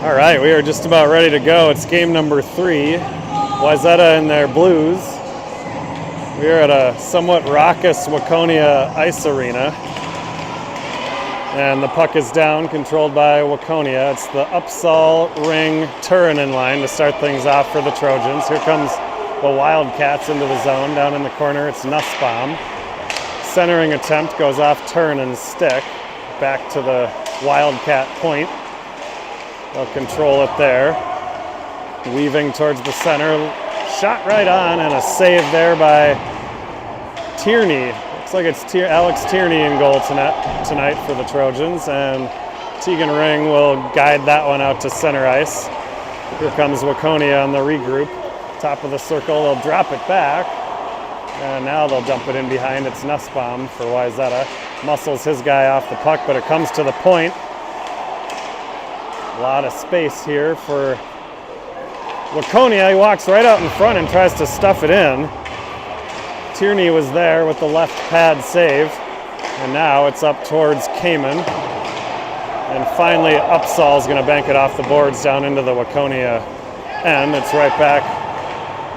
All right, we are just about ready to go. It's game number 3. Wayzata in their blues. We are at a somewhat raucous Waconia ice arena. And the puck is down, controlled by Waconia. It's the Upsall Ring Turinen line to start things off for the Trojans. Here comes the Wildcats into the zone. Down in the corner, it's Nussbaum. Centering attempt goes off Turinen's stick. Back to the Wildcat point. They'll control it there. Weaving towards the center. Shot right on, and a save there by Tierney. Looks like it's Alex Tierney in goal tonight for the Trojans, and Tegan Ring will guide that one out to center ice. Here comes Waconia on the regroup. Top of the circle, they'll drop it back, and now they'll dump it in behind. It's Nussbaum for Wayzata. Muscles his guy off the puck, but it comes to the point. A lot of space here for Waconia. He walks right out in front and tries to stuff it in. Tierney was there with the left pad save, and now it's up towards Kamen. And finally, Upsall's going to bank it off the boards down into the Waconia end. It's right back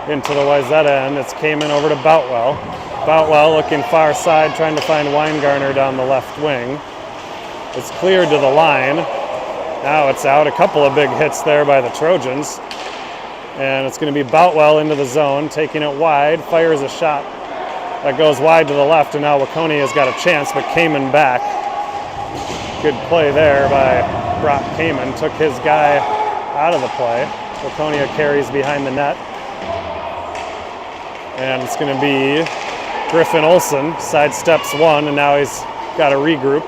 into the Wayzata end. It's Kamen over to Boutwell. Boutwell looking far side, trying to find Weingartner down the left wing. It's cleared to the line. Now it's out. A couple of big hits there by the Trojans. And it's going to be Boutwell into the zone, taking it wide, fires a shot that goes wide to the left, and now Waconia's got a chance, but Kamen back. Good play there by Brock Kamen. Took his guy out of the play. Waconia carries behind the net. And it's going to be Griffin Olsen, sidesteps one, and now he's got to regroup.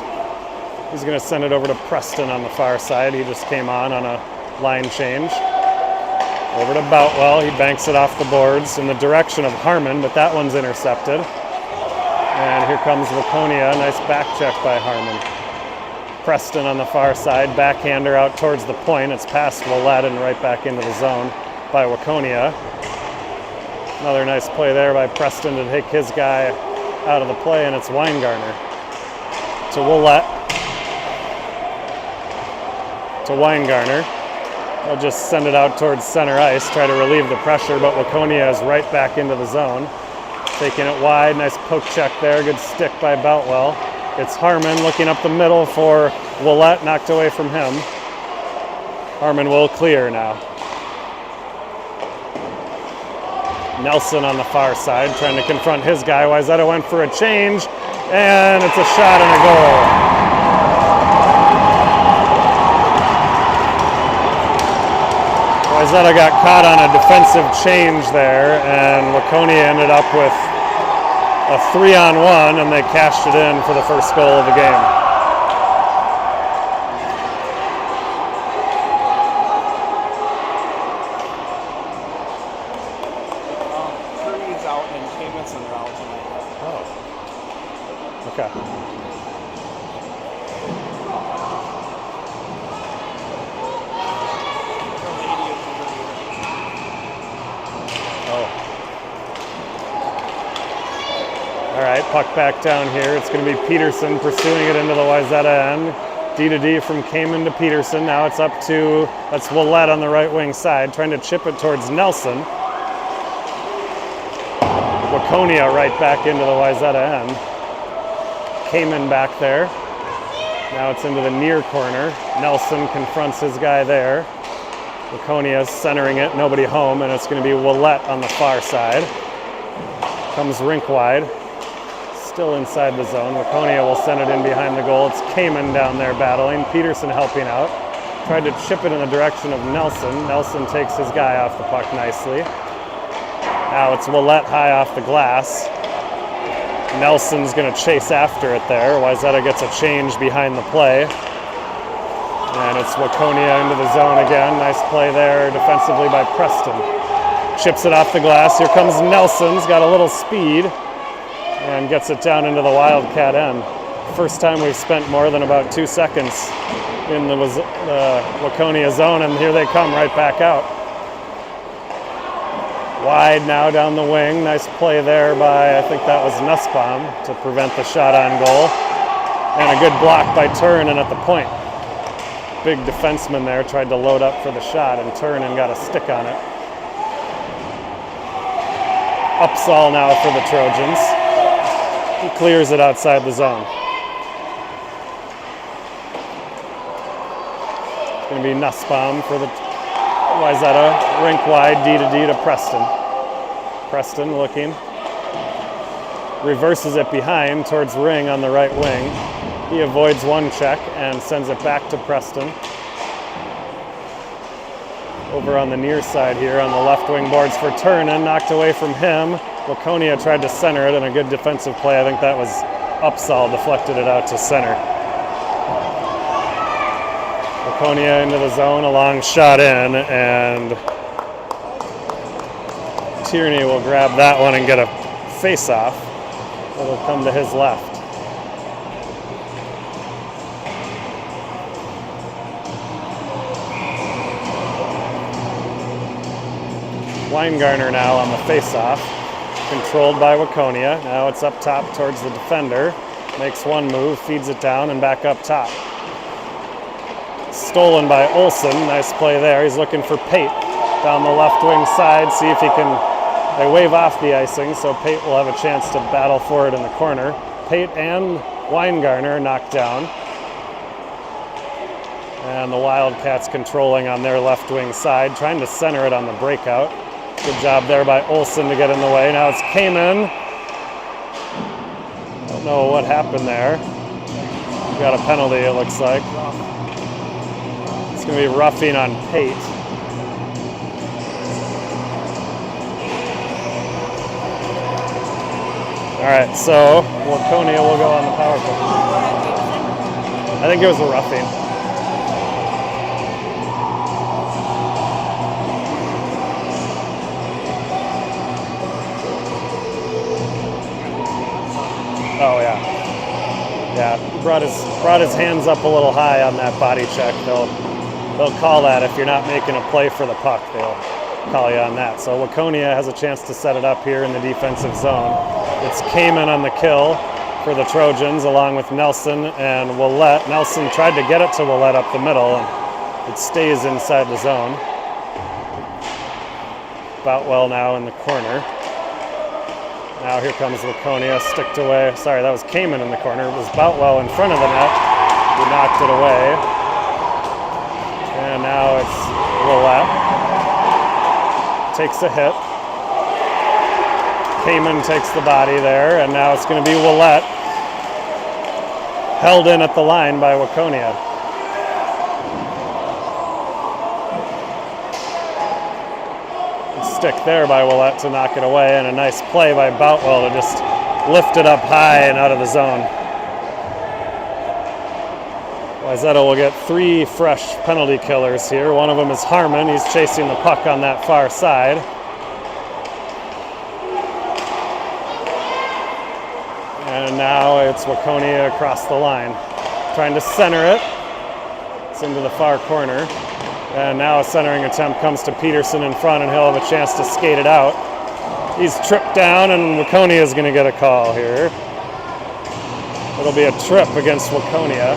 He's going to send it over to Preston on the far side. He just came on a line change. Over to Boutwell. He banks it off the boards in the direction of Harmon, but that one's intercepted. And here comes Waconia. Nice back check by Harmon. Preston on the far side. Backhander out towards the point. It's past Willett and right back into the zone by Waconia. Another nice play there by Preston to take his guy out of the play, and it's Weingartner. To Willett. To Weingartner. They'll just send it out towards center ice, try to relieve the pressure, but Waconia is right back into the zone. Taking it wide, nice poke check there, good stick by Boutwell. It's Harmon looking up the middle for Willett, knocked away from him. Harmon will clear now. Nelson on the far side, trying to confront his guy. Wayzata went for a change, and it's a shot and a goal. Wayzata got caught on a defensive change there, and Waconia ended up with a 3-on-1, and they cashed it in for the first goal of the game. Kirby's out and Kamen's out tonight. Oh. Okay. All right, puck back down here. It's going to be Peterson pursuing it into the Wayzata end. D to D from Kamen to Peterson. Now it's up to, that's Willett on the right wing side, trying to chip it towards Nelson. Waconia right back into the Wayzata end. Kamen back there. Now it's into the near corner. Nelson confronts his guy there. Waconia's centering it, nobody home, and it's going to be Willett on the far side. Comes rink wide. Still inside the zone. Waconia will send it in behind the goal. It's Kamen down there battling. Peterson helping out. Tried to chip it in the direction of Nelson. Nelson takes his guy off the puck nicely. Now it's Willett high off the glass. Nelson's going to chase after it there. Wayzata gets a change behind the play. And it's Waconia into the zone again. Nice play there defensively by Preston. Chips it off the glass. Here comes Nelson's got a little speed and gets it down into the Wildcat end. First time we've spent more than about 2 seconds in the Waconia zone, and here they come right back out. Wide now down the wing. Nice play there by, I think that was Nussbaum to prevent the shot on goal. And a good block by Turin at the point. big defenseman there tried to load up for the shot and turn and got a stick on it. Upsall now for the Trojans. He clears it outside the zone. It's going to be Nussbaum for the Wayzata. Rink wide, D to D to Preston. Preston looking. Reverses it behind towards Ring on the right wing. He avoids one check and sends it back to Preston. Over on the near side here on the left wing boards for Turnin, knocked away from him. Waconia tried to center it, and a good defensive play. I think that was Upsall, deflected it out to center. Waconia into the zone, a long shot in, and Tierney will grab that one and get a face-off. It'll come to his left. Weingartner now on the face-off, controlled by Waconia. Now it's up top towards the defender. Makes one move, feeds it down, and back up top. Stolen by Olsen. Nice play there. He's looking for Pate down the left wing side. See if he can. They wave off the icing, so Pate will have a chance to battle for it in the corner. Pate and Weingartner knocked down. And the Wildcats controlling on their left wing side, trying to center it on the breakout. Good job there by Olsen to get in the way. Now it's Kamen. Don't know what happened there. We got a penalty, it looks like. It's going to be roughing on Pate. All right, so Waconia will go on the power play. I think it was a roughing. Oh yeah, yeah. Brought his hands up a little high on that body check. They'll call that if you're not making a play for the puck. They'll call you on that. So Waconia has a chance to set it up here in the defensive zone. It's Kamen on the kill for the Trojans, along with Nelson and Willette. Nelson tried to get it to Willette up the middle, and it stays inside the zone. Boutwell now in the corner. Now here comes Waconia, sticked away. Sorry, that was Kamen in the corner. It was Boutwell in front of the net. He knocked it away. And now it's Willette. Takes a hit. Kamen takes the body there, and now it's going to be Willette. Held in at the line by Waconia. Stick there by Willette to knock it away, and a nice play by Boutwell to just lift it up high and out of the zone. Wayzata will get 3 fresh penalty killers here. One of them is Harmon. He's chasing the puck on that far side. And now it's Waconia across the line, trying to center it. It's into the far corner. And now a centering attempt comes to Peterson in front, and he'll have a chance to skate it out. He's tripped down, and Waconia is going to get a call here. It'll be a trip against Waconia.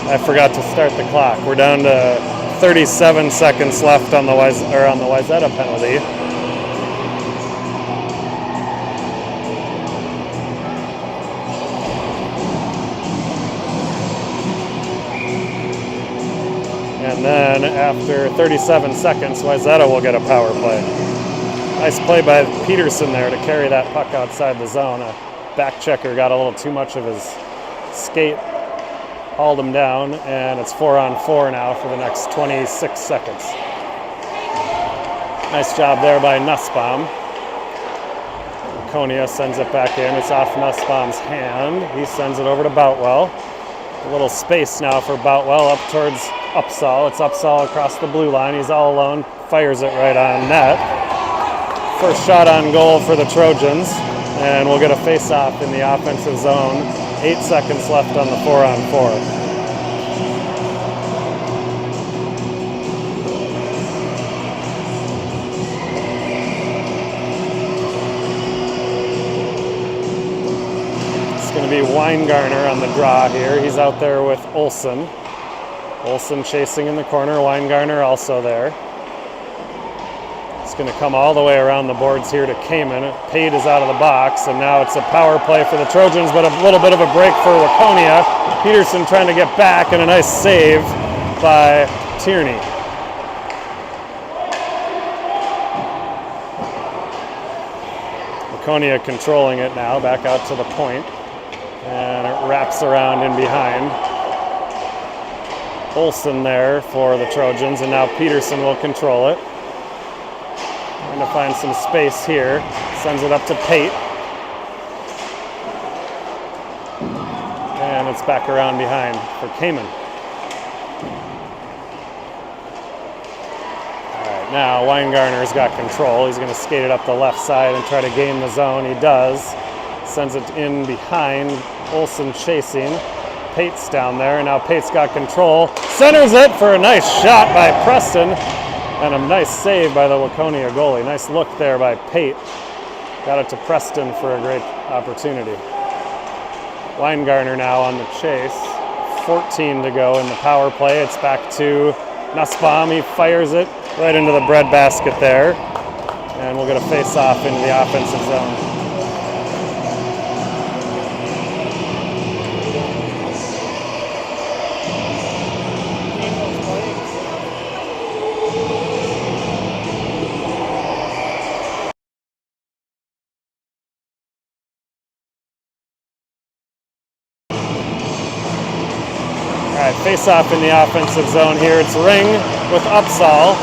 I forgot to start the clock. We're down to 37 seconds left on the Wayzata penalty. And then after 37 seconds, Wayzata will get a power play. Nice play by Peterson there to carry that puck outside the zone. A back checker got a little too much of his skate, hauled him down, and it's 4-on-4 now for the next 26 seconds. Nice job there by Nussbaum. Waconia sends it back in. It's off Nussbaum's hand. He sends it over to Boutwell. A little space now for Boutwell up towards Upsall. It's Upsall across the blue line. He's all alone. Fires it right on net. First shot on goal for the Trojans. And we'll get a face-off in the offensive zone. 8 seconds left on the 4-on-4. It's going to to be Weingartner on the draw here. He's out there with Olson. Olson chasing in the corner, Weingartner also there. It's going to come all the way around the boards here to Kamen. Pate is out of the box, and now it's a power play for the Trojans, but a little bit of a break for Waconia. Peterson trying to get back, and a nice save by Tierney. Waconia controlling it now, back out to the point, and it wraps around in behind. Olson there for the Trojans, and now Peterson will control it. Trying to find some space here. Sends it up to Pate. And it's back around behind for Kamen. All right, now Weingartner's got control. He's going to skate it up the left side and try to gain the zone. He does. Sends it in behind. Olson chasing. Pate's down there, and now Pate's got control. Centers it for a nice shot by Preston, and a nice save by the Waconia goalie. Nice look there by Pate. Got it to Preston for a great opportunity. Weingartner now on the chase. 14 to go in the power play. It's back to Nussbaum. He fires it right into the breadbasket there, and we'll get a face-off into the offensive zone. Face-off in the offensive zone here. It's Ring with Upsall.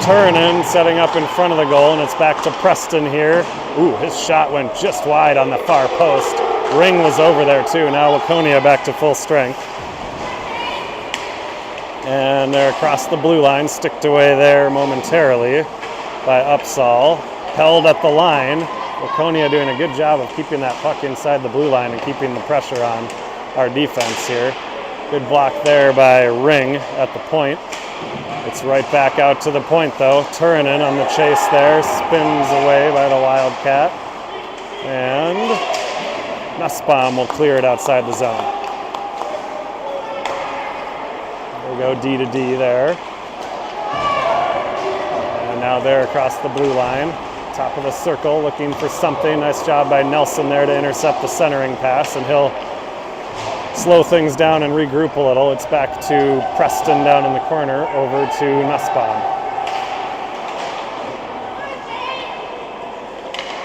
Turunen setting up in front of the goal, and it's back to Preston here. Ooh, his shot went just wide on the far post. Ring was over there too. Now Waconia back to full strength. And they're across the blue line, sticked away there momentarily by Upsall. Held at the line. Waconia doing a good job of keeping that puck inside the blue line and keeping the pressure on our defense here. Good block there by Ring at the point. It's right back out to the point though. Turunen on the chase there, spins away by the Wildcat. And Nussbaum will clear it outside the zone. There we go, D to D there. And now they're across the blue line. Top of the circle, looking for something. Nice job by Nelson there to intercept the centering pass, and he'll slow things down and regroup a little. It's back to Preston down in the corner, over to Nussbaum.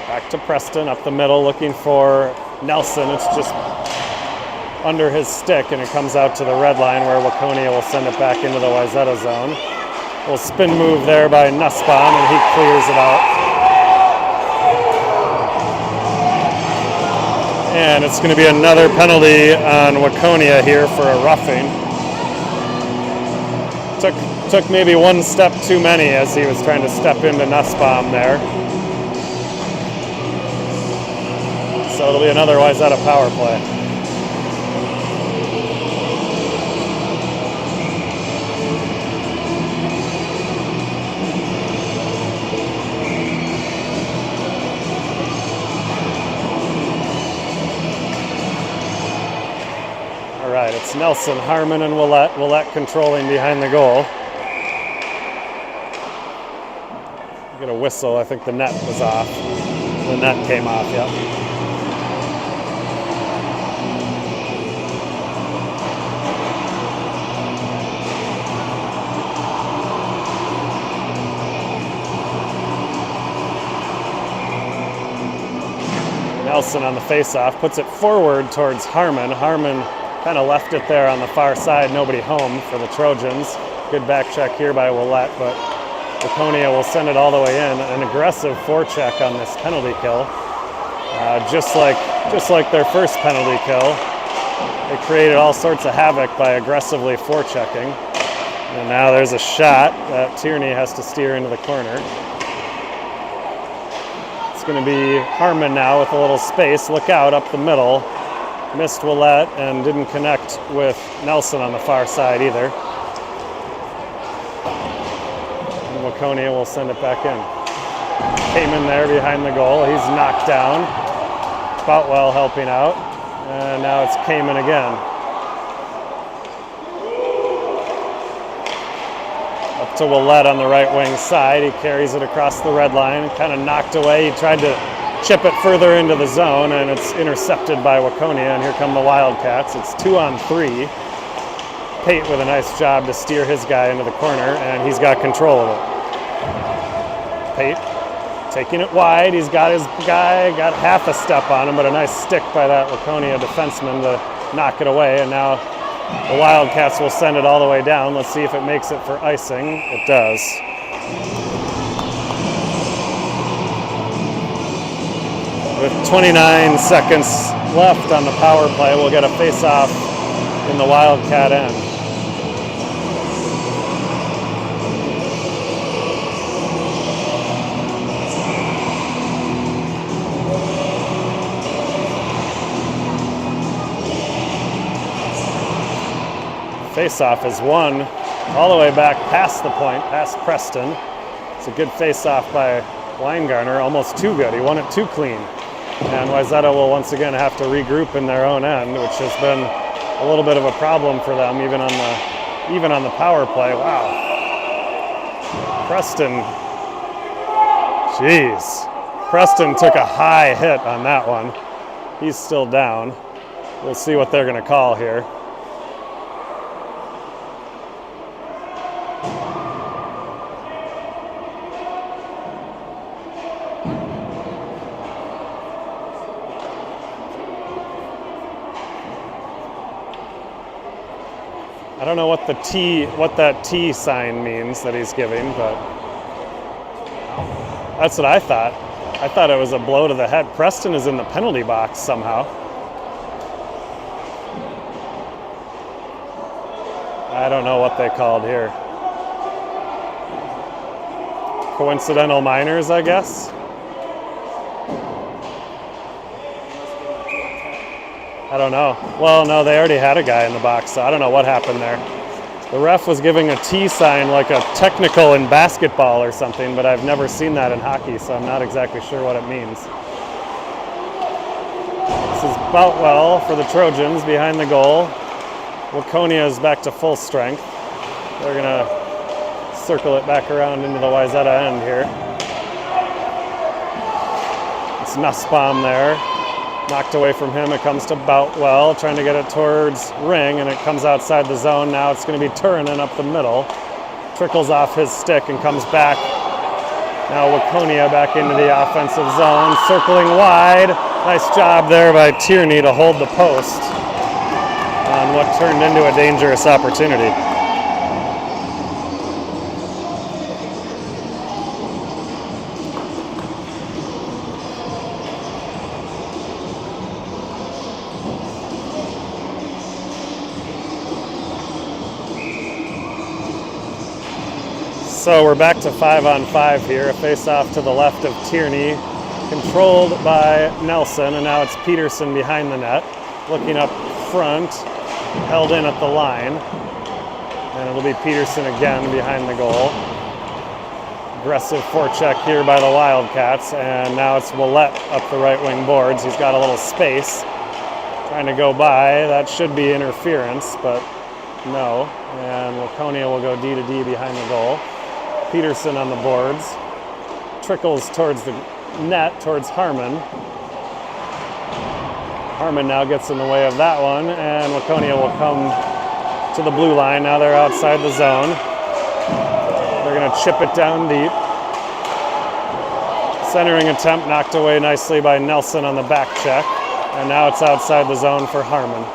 Back to Preston up the middle, looking for Nelson. It's just under his stick, and it comes out to the red line where Waconia will send it back into the Wayzata zone. A little spin move there by Nussbaum, and he clears it out. And it's going to be another penalty on Waconia here for a roughing. Took maybe one step too many as he was trying to step into Nussbaum there. So it'll be another Wayzata power play. It's Nelson, Harmon, and Willett. Willett controlling behind the goal. Get a whistle. I think the net was off. The net came off, yeah. Nelson on the face-off puts it forward towards Harmon. Harmon kind of left it there on the far side, nobody home for the Trojans. Good back check here by Willett, but Waconia will send it all the way in. An aggressive forecheck on this penalty kill. Just like their first penalty kill, they created all sorts of havoc by aggressively forechecking. And now there's a shot that Tierney has to steer into the corner. It's going to be Harmon now with a little space. Look out up the middle. Missed Willett and didn't connect with Nelson on the far side either. And Waconia will send it back in. Came in there behind the goal. He's knocked down. Boutwell helping out. And now it's Kamen again. Up to Willett on the right wing side. He carries it across the red line, kind of knocked away. He tried to chip it further into the zone, and it's intercepted by Waconia, and here come the Wildcats. It's 2-on-3. Pate with a nice job to steer his guy into the corner, and he's got control of it. Pate taking it wide. He's got his guy, got half a step on him, but a nice stick by that Waconia defenseman to knock it away, and now the Wildcats will send it all the way down. Let's see if it makes it for icing. It does. With 29 seconds left on the power play, we'll get a face-off in the Wildcat end. Face-off is won all the way back past the point, past Preston. It's a good face-off by Weingartner, almost too good. He won it too clean. And Wayzata will once again have to regroup in their own end, which has been a little bit of a problem for them, even on the power play. Wow. Preston, jeez. Preston took a high hit on that one. He's still down. We'll see what they're going to call here. I don't know what that T sign means that he's giving, but that's what I thought. I thought it was a blow to the head. Preston is in the penalty box somehow. I don't know what they called here. Coincidental minors, I guess. I don't know. Well, no, they already had a guy in the box, so I don't know what happened there. The ref was giving a T sign like a technical in basketball or something, but I've never seen that in hockey, so I'm not exactly sure what it means. This is Boutwell for the Trojans behind the goal. Waconia is back to full strength. They're going to circle it back around into the Wayzata end here. It's Nussbaum there. Knocked away from him. It comes to Boutwell, trying to get it towards Ring, and it comes outside the zone. Now it's going to be Turunen up the middle. Trickles off his stick and comes back. Now Waconia back into the offensive zone, circling wide. Nice job there by Tierney to hold the post on what turned into a dangerous opportunity. So we're back to 5-on-5 here. A face-off to the left of Tierney, controlled by Nelson, and now it's Peterson behind the net, looking up front, held in at the line, and it'll be Peterson again behind the goal. Aggressive forecheck here by the Wildcats, and now it's Willett up the right wing boards. He's got a little space, trying to go by. That should be interference, but no, and Waconia will go D to D behind the goal. Peterson on the boards, trickles towards the net, towards Harmon. Harmon now gets in the way of that one, and Waconia will come to the blue line. Now they're outside the zone. They're going to chip it down deep. Centering attempt knocked away nicely by Nelson on the back check, and now it's outside the zone for Harmon.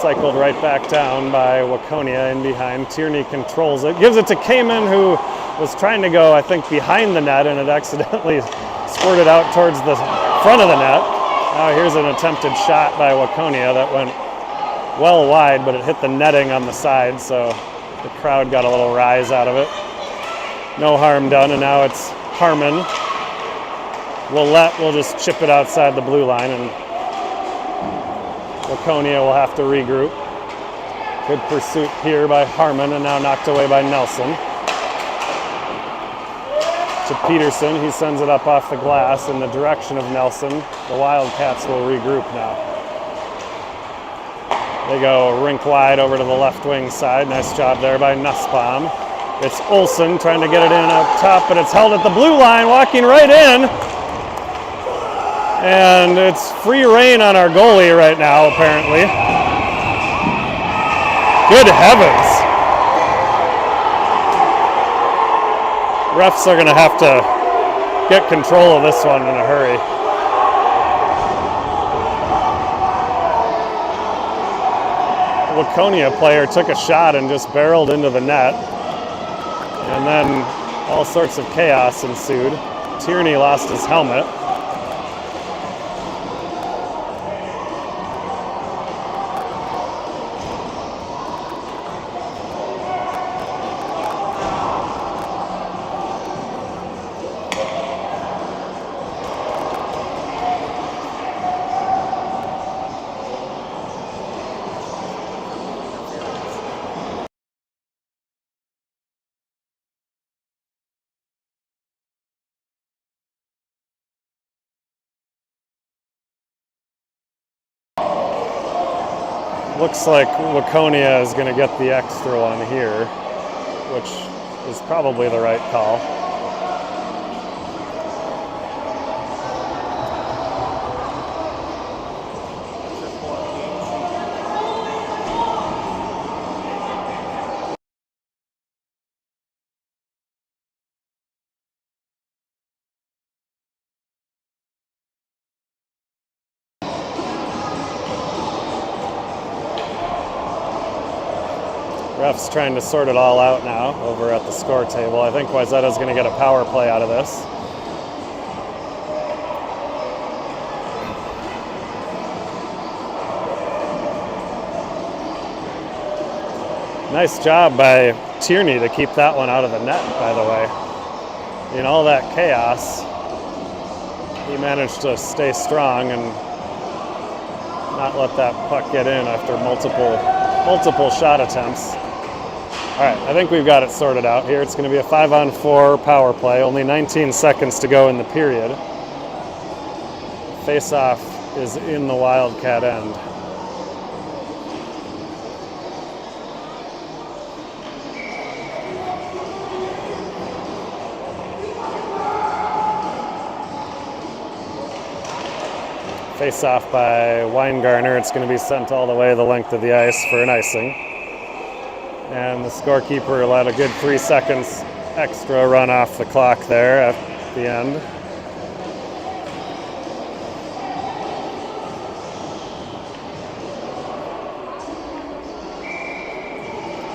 Cycled right back down by Waconia in behind. Tierney controls it, gives it to Kamen, who was trying to go, I think, behind the net, and it accidentally squirted out towards the front of the net. Now here's an attempted shot by Waconia that went well wide, but it hit the netting on the side, so the crowd got a little rise out of it. No harm done, and now it's Harmon. Willett will just chip it outside the blue line, and Waconia will have to regroup. Good pursuit here by Harmon, and now knocked away by Nelson. to Peterson. He sends it up off the glass in the direction of Nelson. The Wildcats will regroup now. They go rink wide over to the left wing side. Nice job there by Nussbaum. It's Olsen trying to get it in up top, but it's held at the blue line, walking right in. And it's free reign on our goalie right now, apparently. Good heavens. Refs are going to have to get control of this one in a hurry. The Waconia player took a shot and just barreled into the net. And then all sorts of chaos ensued. Tierney lost his helmet. Looks like Waconia is going to get the extra one here, which is probably the right call. Ref's trying to sort it all out now over at the score table. I think Wayzata's going to get a power play out of this. Nice job by Tierney to keep that one out of the net, by the way. In all that chaos, he managed to stay strong and not let that puck get in after multiple shot attempts. All right, I think we've got it sorted out here. It's going to be a 5-on-4 power play. Only 19 seconds to go in the period. Face-off is in the Wildcat end. Face-off by Weingartner. It's going to be sent all the way the length of the ice for an icing. And the scorekeeper let a good 3 seconds extra run off the clock there at the end.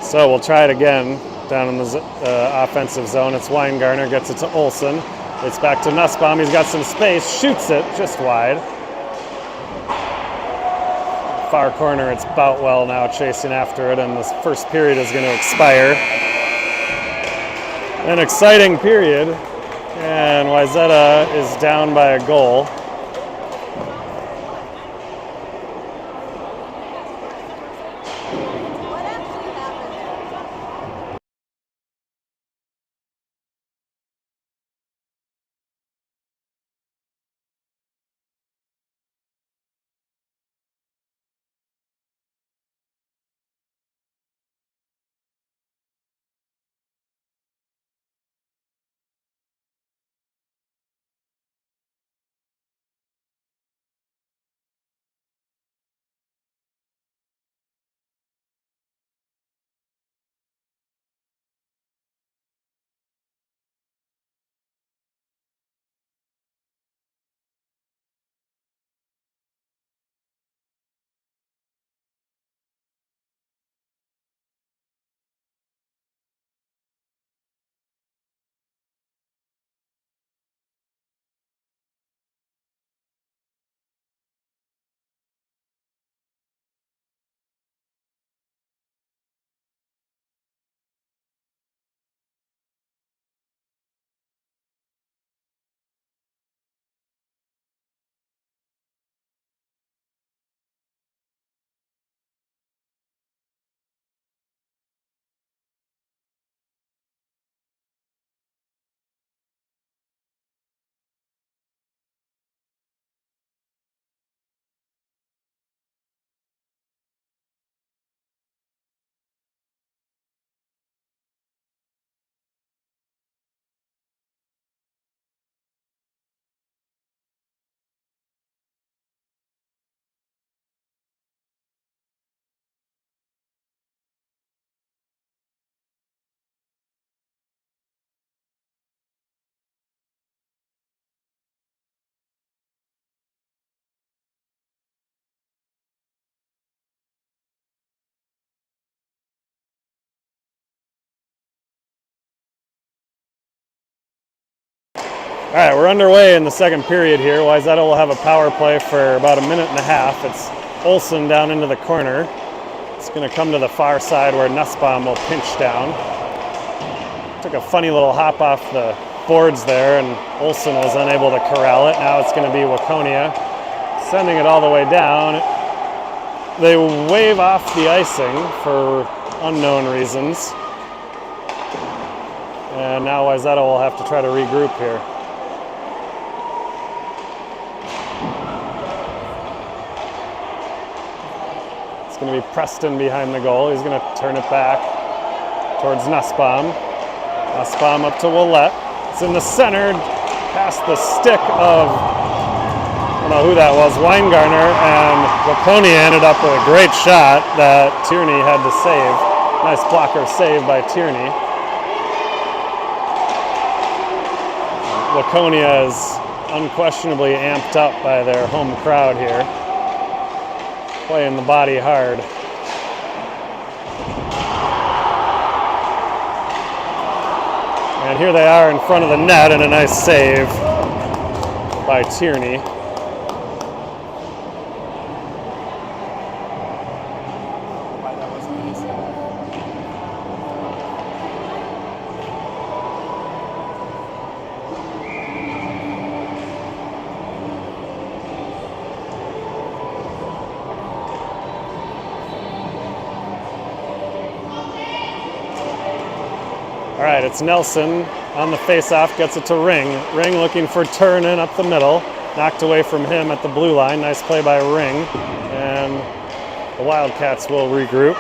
So we'll try it again down in the offensive zone. It's Weingartner, gets it to Olsen. It's back to Nussbaum. He's got some space, shoots it just wide. Far corner, it's Boutwell now chasing after it, and this first period is going to expire. An exciting period, and Wayzata is down by a goal. All right, we're underway in the second period here. Wayzata will have a power play for about a minute and a half. It's Olsen down into the corner. It's going to come to the far side where Nussbaum will pinch down. Took a funny little hop off the boards there, and Olsen was unable to corral it. Now it's going to be Waconia sending it all the way down. They wave off the icing for unknown reasons. And now Wayzata will have to try to regroup here. It's going to be Preston behind the goal. He's going to turn it back towards Nussbaum. Nussbaum up to Willett. It's in the center, past the stick of, I don't know who that was, Weingartner, and Waconia ended up with a great shot that Tierney had to save. Nice blocker save by Tierney. Waconia is unquestionably amped up by their home crowd here. Playing the body hard. And here they are in front of the net, and a nice save by Tierney. All right, it's Nelson on the face-off, gets it to Ring. Ring looking for Turnin up the middle. Knocked away from him at the blue line. Nice play by Ring. And the Wildcats will regroup.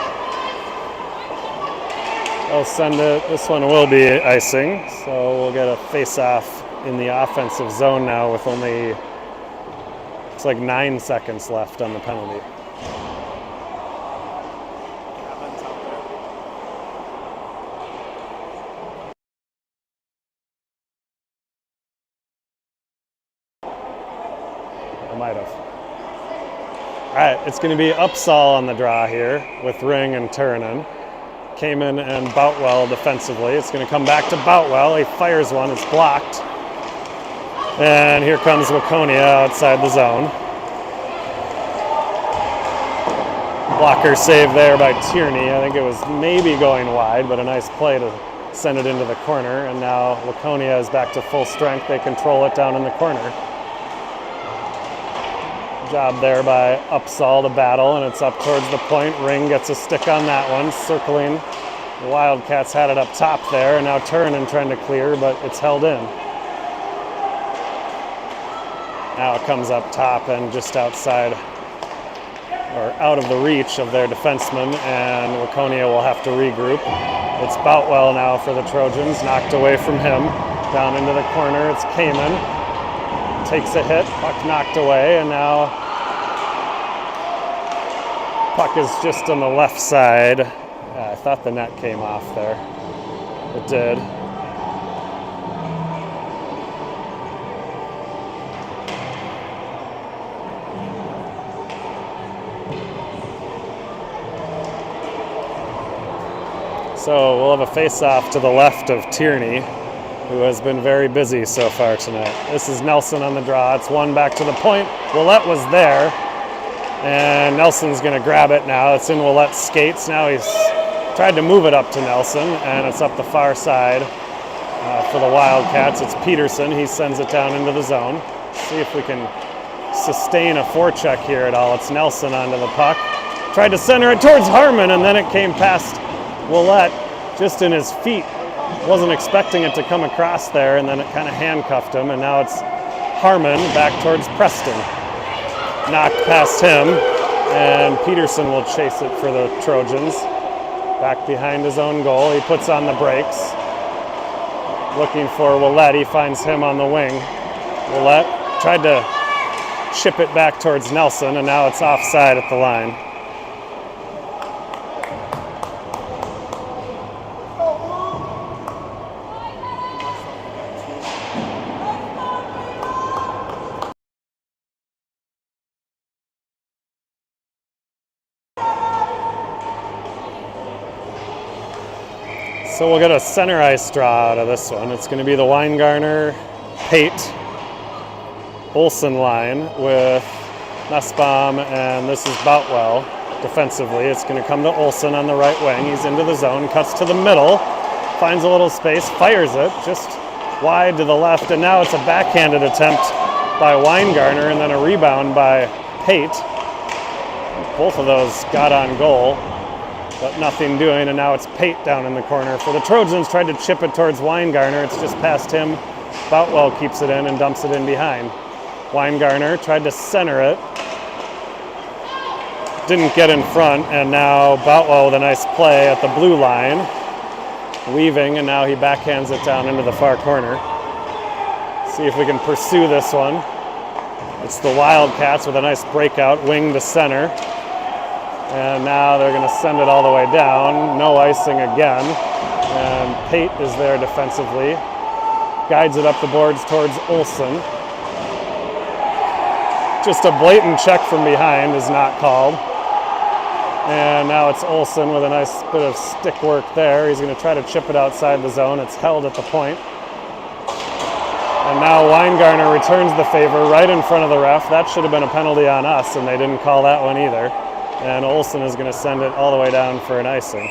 They'll send it. This one will be icing, so we'll get a face-off in the offensive zone now with only, it's like 9 seconds left on the penalty. Might have. All right, it's going to be Upsall on the draw here with Ring and Turnin. Kamen and Boutwell defensively. It's going to come back to Boutwell. He fires one. It's blocked. And here comes Waconia outside the zone. Blocker save there by Tierney. I think it was maybe going wide, but a nice play to send it into the corner. And now Waconia is back to full strength. They control it down in the corner. Job there by Upsall to battle, and it's up towards the point. Ring gets a stick on that one, circling. The Wildcats had it up top there, and now Turnin trying to clear, but it's held in. Now it comes up top and just outside, or out of the reach of their defenseman, and Waconia will have to regroup. It's Boutwell now for the Trojans, knocked away from him. Down into the corner, it's Kamen. Takes a hit, puck knocked away, and now puck is just on the left side. I thought the net came off there. It did. So we'll have a face-off to the left of Tierney, who has been very busy so far tonight. This is Nelson on the draw. It's one back to the point. Willett was there, and Nelson's going to grab it now. It's in Willett's skates. Now he's tried to move it up to Nelson, and it's up the far side for the Wildcats. It's Peterson. He sends it down into the zone. See if we can sustain a forecheck here at all. It's Nelson onto the puck. Tried to center it towards Harmon, and then it came past Willett just in his feet. Wasn't expecting it to come across there, and then it kind of handcuffed him, and now it's Harmon back towards Preston. Knocked past him, and Peterson will chase it for the Trojans. Back behind his own goal. He puts on the brakes. Looking for Willett. He finds him on the wing. Willett tried to chip it back towards Nelson, and now it's offside at the line. So we'll get a center ice draw out of this one. It's going to be the Weingartner Pate Olsen line with Nussbaum, and this is Boutwell defensively. It's going to come to Olsen on the right wing. He's into the zone, cuts to the middle, finds a little space, fires it just wide to the left, and now it's a backhanded attempt by Weingartner and then a rebound by Pate. Both of those got on goal, but nothing doing, and now it's Pate down in the corner. For the Trojans, tried to chip it towards Weingartner. It's just past him. Boutwell keeps it in and dumps it in behind. Weingartner tried to center it. Didn't get in front, and now Boutwell with a nice play at the blue line. Weaving, and now he backhands it down into the far corner. See if we can pursue this one. It's the Wildcats with a nice breakout, wing to center. And now they're going to send it all the way down. No icing again. And Pate is there defensively. Guides it up the boards towards Olsen. Just a blatant check from behind is not called. And now it's Olsen with a nice bit of stick work there. He's going to try to chip it outside the zone. It's held at the point. And now Weingartner returns the favor right in front of the ref. That should have been a penalty on us, and they didn't call that one either. And Olsen is going to send it all the way down for an icing.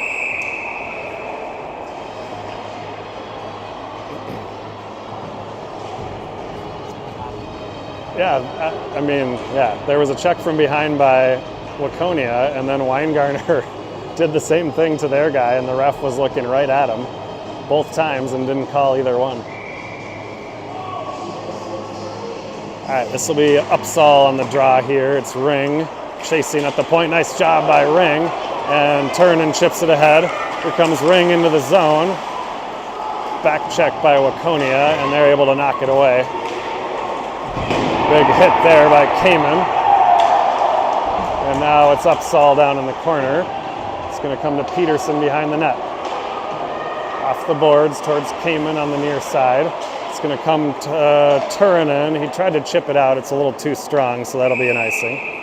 Yeah, there was a check from behind by Waconia, and then Weingartner did the same thing to their guy, and the ref was looking right at him both times and didn't call either one. All right, this will be Upsall on the draw here. It's Ring chasing at the point. Nice job by Ring, and Turnin chips it ahead. Here comes Ring into the zone. Back check by Waconia, and they're able to knock it away. Big hit there by Kamen. And now it's Upsall down in the corner. It's going to come to Peterson behind the net. Off the boards towards Kamen on the near side. It's going to come to Turinen. He tried to chip it out. It's a little too strong, so that'll be an icing.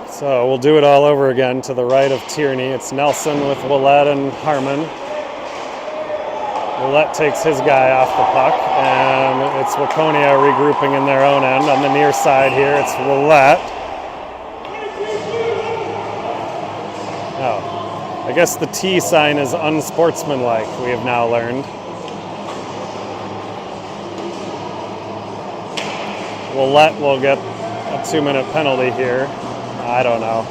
So we'll do it all over again to the right of Tierney. It's Nelson with Willett and Harmon. Willett takes his guy off the puck, and it's Waconia regrouping in their own end. On the near side here, it's Willett. Oh, I guess the T sign is unsportsmanlike, we have now learned. Willett will get a 2-minute penalty here. I don't know.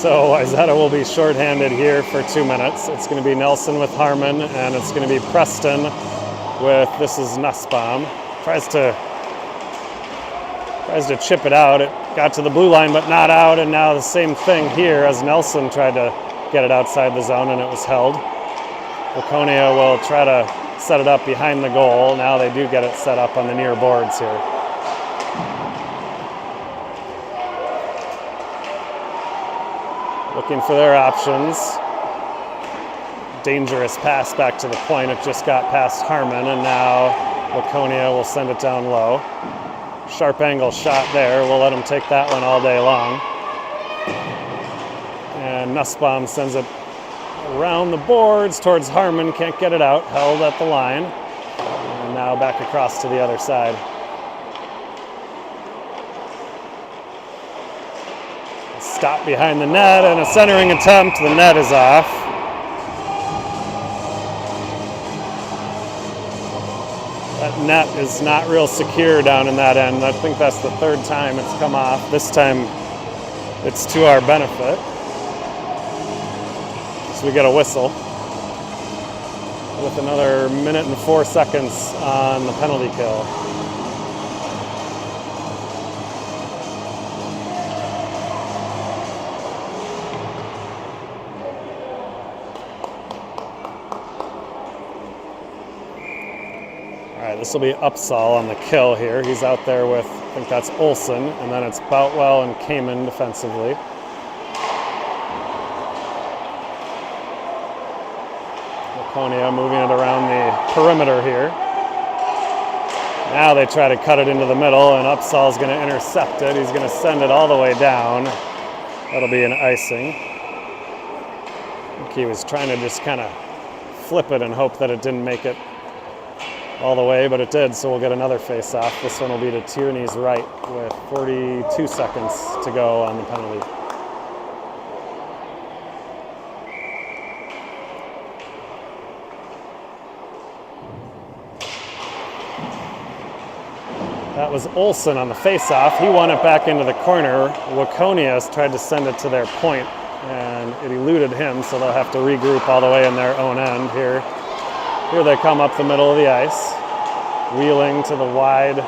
So Wayzata will be shorthanded here for 2 minutes. It's going to be Nelson with Harmon, and it's going to be Preston with, this is Nussbaum. Tries to chip it out. It got to the blue line, but not out, and now the same thing here as Nelson tried to get it outside the zone, and it was held. Waconia will try to set it up behind the goal. Now they do get it set up on the near boards here. Looking for their options. Dangerous pass back to the point. It just got past Harmon, and now Waconia will send it down low. Sharp angle shot there. We'll let them take that one all day long. And Nussbaum sends it around the boards towards Harmon. Can't get it out. Held at the line. And now back across to the other side. Stop behind the net, and a centering attempt. The net is off. That net is not real secure down in that end. I think that's the third time it's come off. This time it's to our benefit. So we get a whistle with another 1 minute and 4 seconds on the penalty kill. All right, this will be Upsall on the kill here. He's out there with, I think that's Olsen, and then it's Boutwell and Kamen defensively. Waconia moving it around the perimeter here. Now they try to cut it into the middle, and Upsall's going to intercept it. He's going to send it all the way down. That'll be an icing. I think he was trying to just kind of flip it and hope that it didn't make it all the way, but it did, so we'll get another face-off. This one will be to Tierney's right with 42 seconds to go on the penalty. That was Olsen on the face-off. He won it back into the corner. Waconia tried to send it to their point, and it eluded him, so they'll have to regroup all the way in their own end here. Here they come up the middle of the ice, wheeling to the wide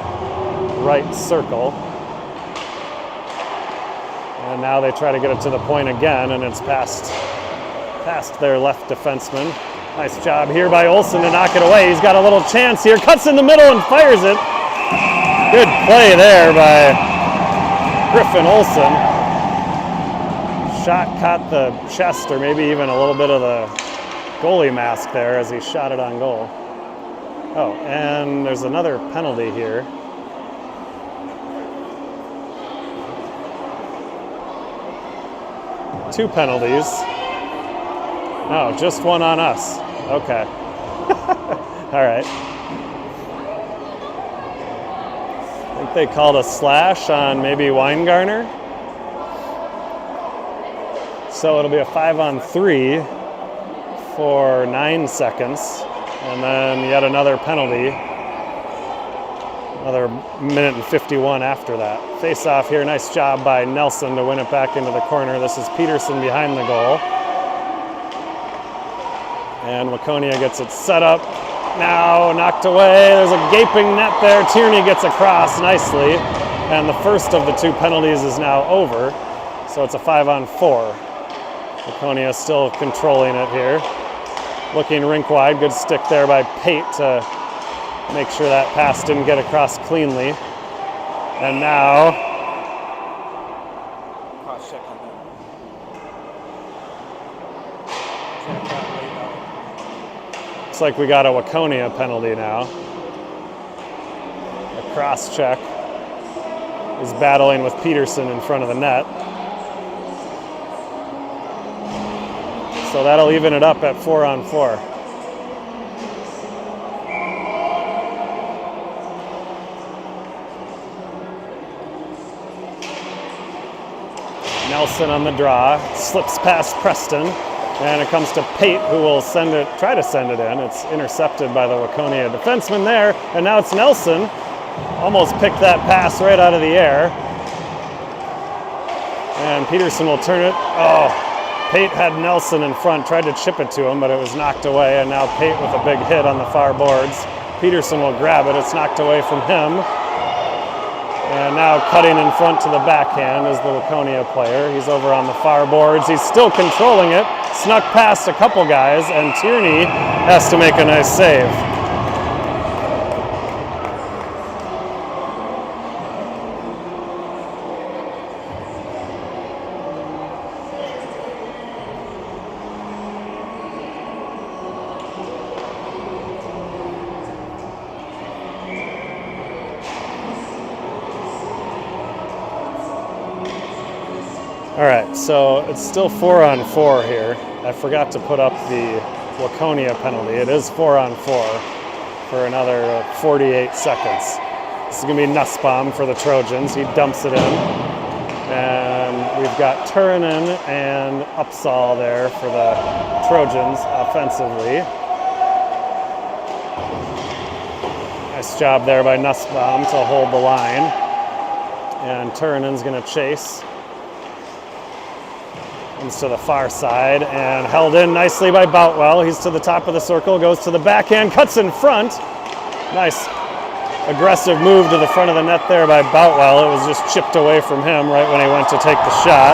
right circle. And now they try to get it to the point again, and it's past their left defenseman. Nice job here by Olsen to knock it away. He's got a little chance here, cuts in the middle and fires it. Good play there by Griffin Olsen. Shot caught the chest, or maybe even a little bit of the goalie mask there as he shot it on goal. Oh, and there's another penalty here. Two penalties. Oh, just one on us. Okay. All right. I think they called a slash on maybe Weingartner. So it'll be a 5-on-3 for 9 seconds. And then yet another penalty. Another minute and 51 after that. Face off here. Nice job by Nelson to win it back into the corner. This is Peterson behind the goal. And Waconia gets it set up. Now knocked away. There's a gaping net there. Tierney gets across nicely. And the first of the two penalties is now over. So it's a 5-on-4. Waconia still controlling it here. Looking rink wide. Good stick there by Pate to make sure that pass didn't get across cleanly. And now Cross check on that. looks like we got a Waconia penalty now. A cross check is battling with Peterson in front of the net. So that'll even it up at 4-on-4. Nelson on the draw, slips past Preston, and it comes to Pate, who will try to send it in. It's intercepted by the Waconia defenseman there, and now it's Nelson. Almost picked that pass right out of the air. And Peterson will turn it. Oh, Pate had Nelson in front, tried to chip it to him, but it was knocked away, and now Pate with a big hit on the far boards. Peterson will grab it. It's knocked away from him. And now cutting in front to the backhand is the Waconia player. He's over on the far boards. He's still controlling it. Snuck past a couple guys, and Tierney has to make a nice save. All right, so it's still 4-on-4 here. I forgot to put up the Waconia penalty. It is 4-on-4 for another 48 seconds. This is going to be Nussbaum for the Trojans. He dumps it in. And we've got Turunen and Upsall there for the Trojans offensively. Nice job there by Nussbaum to hold the line. And Turunen's going to chase. Comes to the far side and held in nicely by Boutwell. He's to the top of the circle, goes to the backhand, cuts in front. Nice aggressive move to the front of the net there by Boutwell. It was just chipped away from him right when he went to take the shot.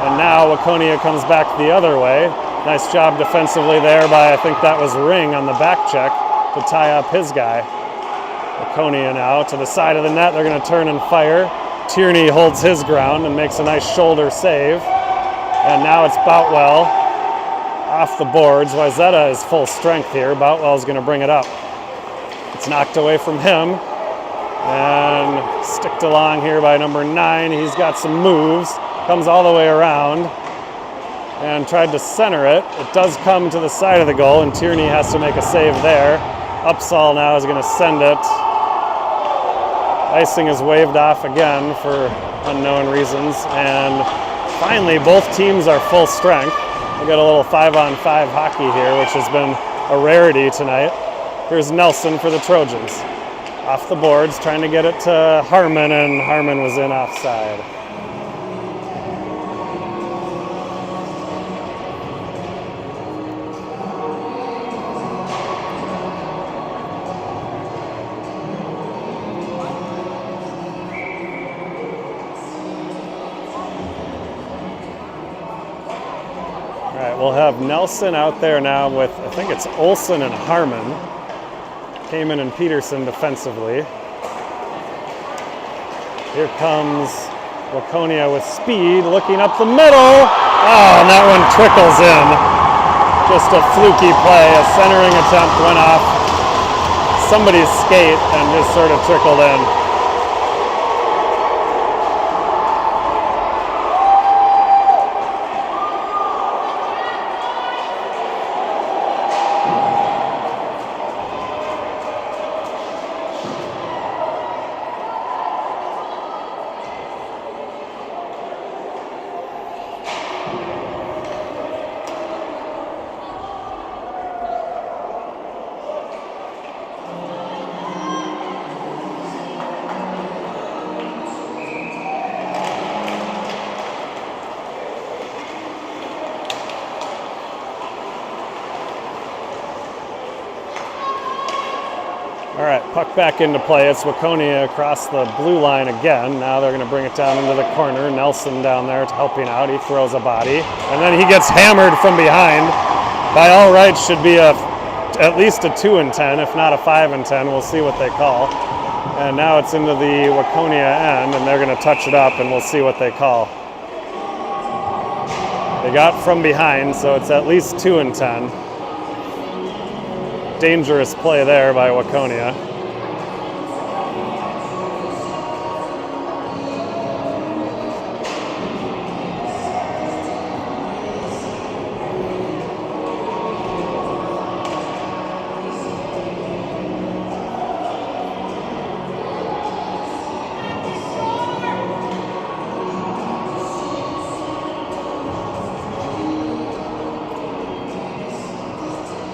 And now Waconia comes back the other way. Nice job defensively there by, I think that was Ring on the back check to tie up his guy. Waconia now to the side of the net. They're going to turn and fire. Tierney holds his ground and makes a nice shoulder save. And now it's Boutwell off the boards. Wayzata is full strength here. Boutwell's going to bring it up. It's knocked away from him. And sticked along here by number 9. He's got some moves. Comes all the way around. And tried to center it. It does come to the side of the goal, and Tierney has to make a save there. Upsall now is going to send it. Icing is waved off again for unknown reasons. And finally, both teams are full strength. We got a little 5-on-5 hockey here, which has been a rarity tonight. Here's Nelson for the Trojans. Off the boards, trying to get it to Harmon, and Harmon was in offside. All right, we'll have Nelson out there now with, I think it's Olsen and Harmon. Kamen and Peterson defensively. Here comes Waconia with speed, looking up the middle. Oh, and that one trickles in. Just a fluky play. A centering attempt went off somebody's skate and just sort of trickled in. All right, puck back into play. It's Waconia across the blue line again. Now they're going to bring it down into the corner. Nelson down there helping out. He throws a body. And then he gets hammered from behind. By all rights, should be at least a 2-10, if not a 5-10. We'll see what they call. And now it's into the Waconia end, and they're going to touch it up, and we'll see what they call. They got from behind, so it's at least 2-10. Dangerous play there by Waconia.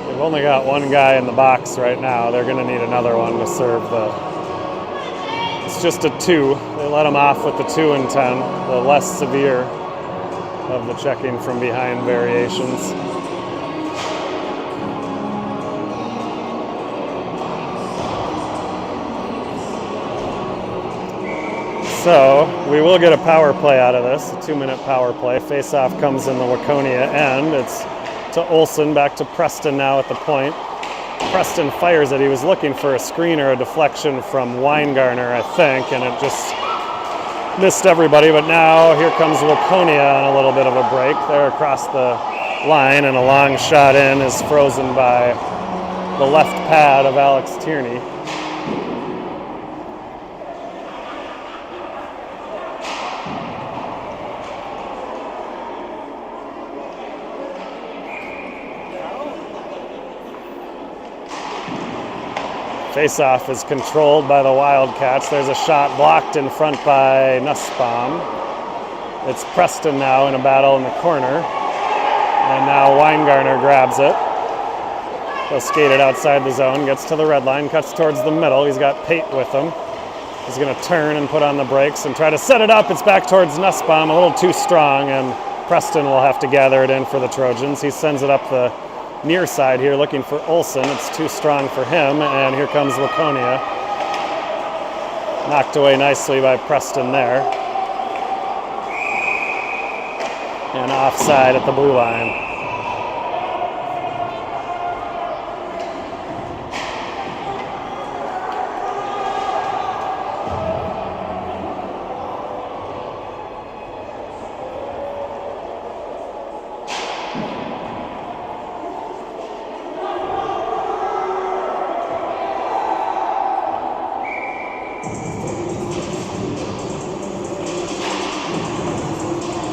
They've only got one guy in the box right now. They're going to need another one to serve the... It's just a 2. They let him off with the 2-10, the less severe of the checking from behind variations. So we will get a power play out of this, a 2-minute power play. Face-off comes in the Waconia end. It's to Olsen, back to Preston now at the point. Preston fires it. He was looking for a screen or a deflection from Weingartner, I think, and it just missed everybody. But now here comes Waconia on a little bit of a break. They're across the line, and a long shot in is frozen by the left pad of Alex Tierney. Face-off is controlled by the Wildcats. There's a shot blocked in front by Nussbaum. It's Preston now in a battle in the corner. And now Weingartner grabs it. He'll skate it outside the zone, gets to the red line, cuts towards the middle. He's got Pate with him. He's going to turn and put on the brakes and try to set it up. It's back towards Nussbaum, a little too strong, and Preston will have to gather it in for the Trojans. He sends it up the near side here, looking for Olsen. It's too strong for him, and here comes Waconia. Knocked away nicely by Preston there. And offside at the blue line.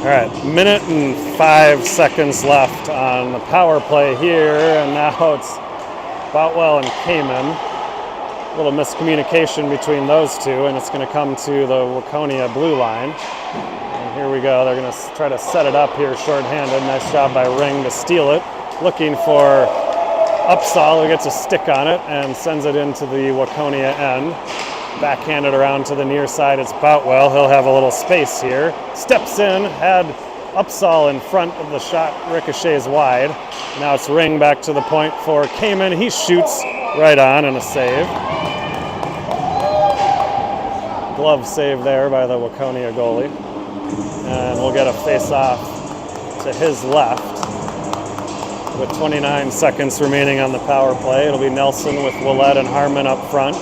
right, minute and 5 seconds left on the power play here, and now it's Boutwell and Kamen. A little miscommunication between those two, and it's going to come to the Waconia blue line. And here we go. They're going to try to set it up here shorthanded. Nice job by Ring to steal it. Looking for Upsall, who gets a stick on it and sends it into the Waconia end. Backhanded around to the near side. It's Boutwell. He'll have a little space here. Steps in, had Upsall in front of the shot, ricochets wide. Now it's Ring back to the point for Kamen. He shoots right on and a save. Glove save there by the Waconia goalie. And we'll get a face-off to his left with 29 seconds remaining on the power play. It'll be Nelson with Willett and Harmon up front.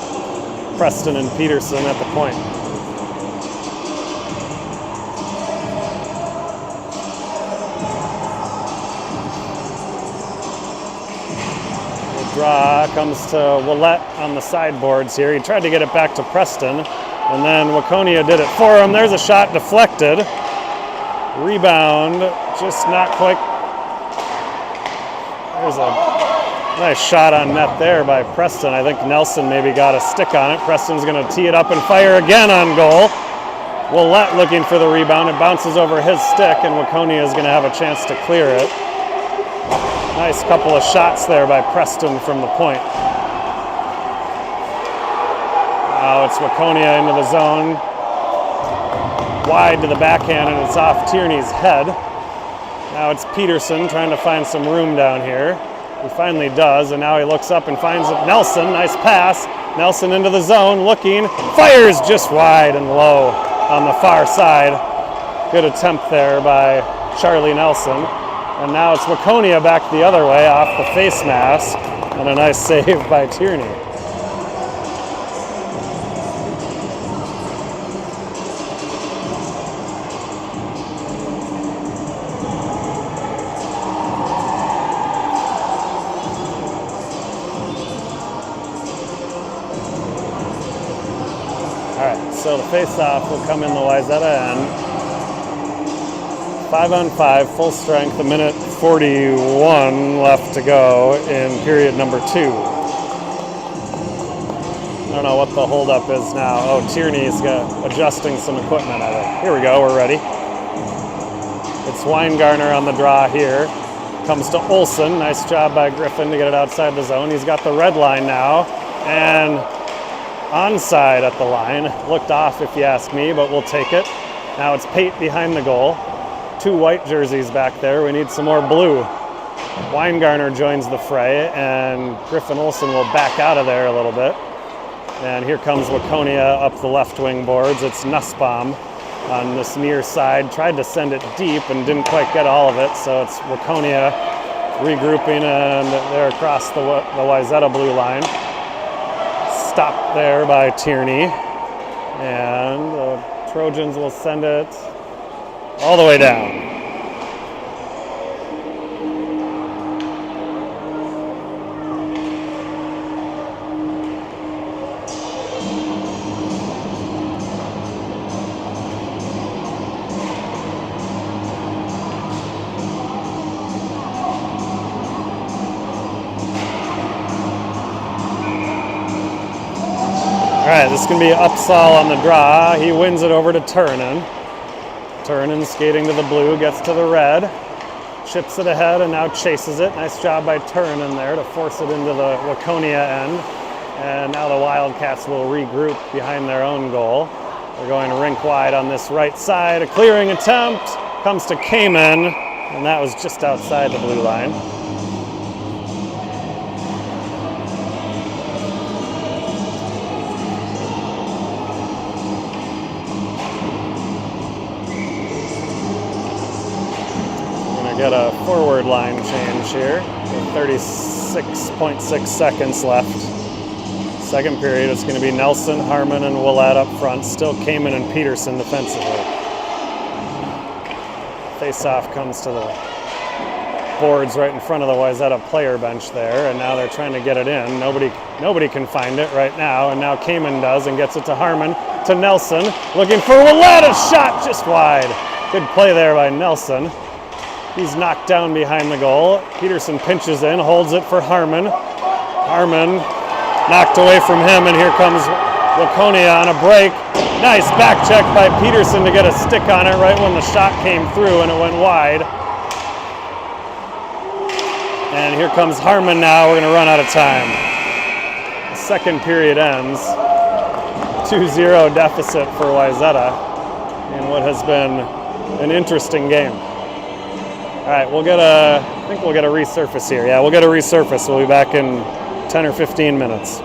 Preston and Peterson at the point. The draw comes to Willett on the sideboards here. He tried to get it back to Preston, and then Waconia did it for him. There's a shot deflected. Rebound, just not quite. There's a nice shot on net there by Preston. I think Nelson maybe got a stick on it. Preston's going to tee it up and fire again on goal. Willett looking for the rebound. It bounces over his stick, and Waconia is going to have a chance to clear it. Nice couple of shots there by Preston from the point. Now it's Waconia into the zone. Wide to the backhand, and it's off Tierney's head. Now it's Peterson trying to find some room down here. He finally does, and now he looks up and finds Nelson. Nice pass. Nelson into the zone, looking, fires just wide and low on the far side. Good attempt there by Charlie Nelson. And now it's Waconia back the other way off the face mask, and a nice save by Tierney. So the face-off will come in the Wayzata end. 5-on-5, full strength, 1:41 left to go in period number 2. I don't know what the holdup is now. Oh, Tierney's adjusting some equipment, I think. Here we go, we're ready. It's Weingartner on the draw here. Comes to Olsen. Nice job by Griffin to get it outside the zone. He's got the red line now. And onside at the line. Looked off if you ask me, but we'll take it. Now it's Pate behind the goal. 2 white jerseys back there. We need some more blue. Weingartner joins the fray, and Griffin Olsen will back out of there a little bit. And here comes Waconia up the left wing boards. It's Nussbaum on this near side. Tried to send it deep and didn't quite get all of it, so it's Waconia regrouping, and they're across the Wayzata blue line. Stopped there by Tierney, and the Trojans will send it all the way down. All right, this is going to be Upsall on the draw. He wins it over to Turunen. Turunen skating to the blue, gets to the red, chips it ahead, and now chases it. Nice job by Turunen there to force it into the Waconia end. And now the Wildcats will regroup behind their own goal. They're going rink wide on this right side. A clearing attempt comes to Kamen, and that was just outside the blue line. Get a forward line change here with 36.6 seconds left. Second period, it's going to be Nelson, Harmon, and Willett up front. Still Kamen and Peterson defensively. Face-off comes to the boards right in front of the Wayzata player bench there, and now they're trying to get it in. Nobody can find it right now, and now Kamen does and gets it to Harmon, to Nelson, looking for Willett, a shot just wide. Good play there by Nelson. He's knocked down behind the goal. Peterson pinches in, holds it for Harmon. Harmon knocked away from him, and here comes Waconia on a break. Nice back check by Peterson to get a stick on it right when the shot came through, and it went wide. And here comes Harmon now. We're going to run out of time. The second period ends. 2-0 deficit for Wayzata in what has been an interesting game. All right, I think we'll get a resurface here. Yeah, we'll get a resurface. We'll be back in 10 or 15 minutes.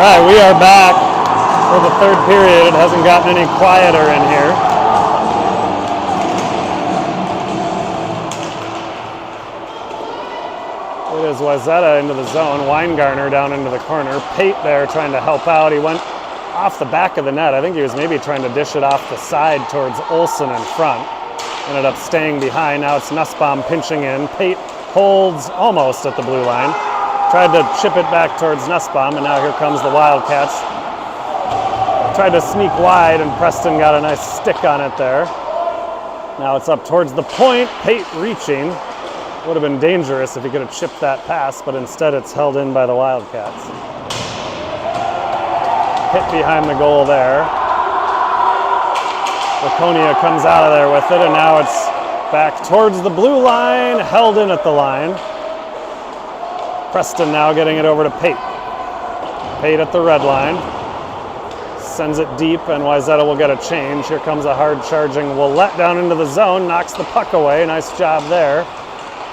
All right, we are back for the third period. It hasn't gotten any quieter in here. It is Wayzata into the zone. Weingartner down into the corner. Pate there trying to help out. He went off the back of the net. I think he was maybe trying to dish it off the side towards Olsen in front. Ended up staying behind. Now it's Nussbaum pinching in. Pate holds almost at the blue line. Tried to chip it back towards Nussbaum, and now here comes the Wildcats. Tried to sneak wide, and Preston got a nice stick on it there. Now it's up towards the point. Pate reaching. Would have been dangerous if he could have chipped that pass, but instead it's held in by the Wildcats. Hit behind the goal there. Waconia comes out of there with it, and now it's back towards the blue line, held in at the line. Preston now getting it over to Pate. Pate at the red line. Sends it deep, and Wayzata will get a change. Here comes a hard charging Willett down into the zone, knocks the puck away. Nice job there.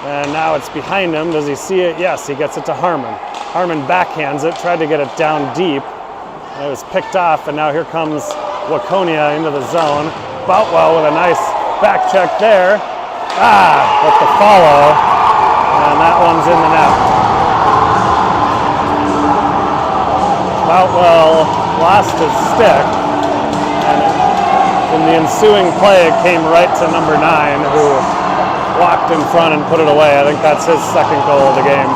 And now it's behind him. Does he see it? Yes, he gets it to Harmon. Harmon backhands it, tried to get it down deep. And it was picked off, and now here comes Waconia into the zone. Boutwell with a nice back check there. But the follow, and that one's in the net. Boutwell lost his stick, and in the ensuing play, it came right to number 9, who walked in front and put it away. I think that's his second goal of the game.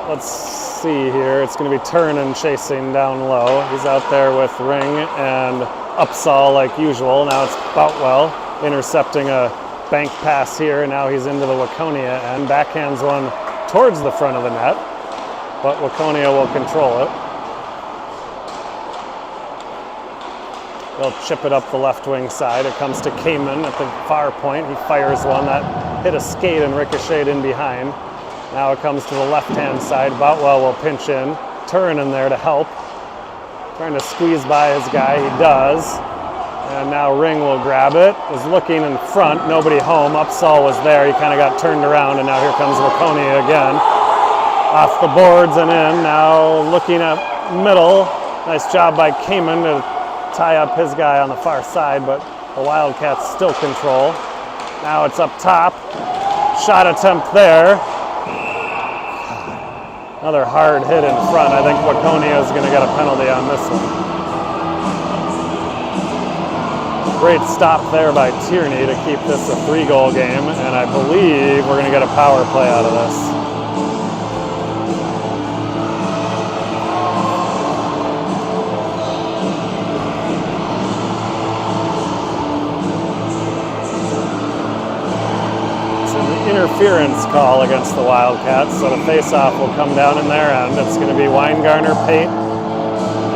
Let's see here. It's going to be Turnin chasing down low. He's out there with Ring and Upsall like usual. Now it's Boutwell intercepting a bank pass here. Now he's into the Waconia and backhands one towards the front of the net. But Waconia will control it. They'll chip it up the left wing side. It comes to Kamen at the far point. He fires one that hit a skate and ricocheted in behind. Now it comes to the left-hand side. Boutwell will pinch in. Turin in there to help. Trying to squeeze by his guy. He does. And now Ring will grab it. Was looking in front. Nobody home. Upsall was there. He kind of got turned around, and now here comes Waconia again. Off the boards and in. Now looking at middle. Nice job by Kamen to tie up his guy on the far side, but the Wildcats still control. Now it's up top. Shot attempt there. Another hard hit in front. I think Waconia is going to get a penalty on this one. Great stop there by Tierney to keep this a 3-goal game, and I believe we're going to get a power play out of this. Interference call against the Wildcats, so the face-off will come down in their end. It's going to be Weingartner, Pate,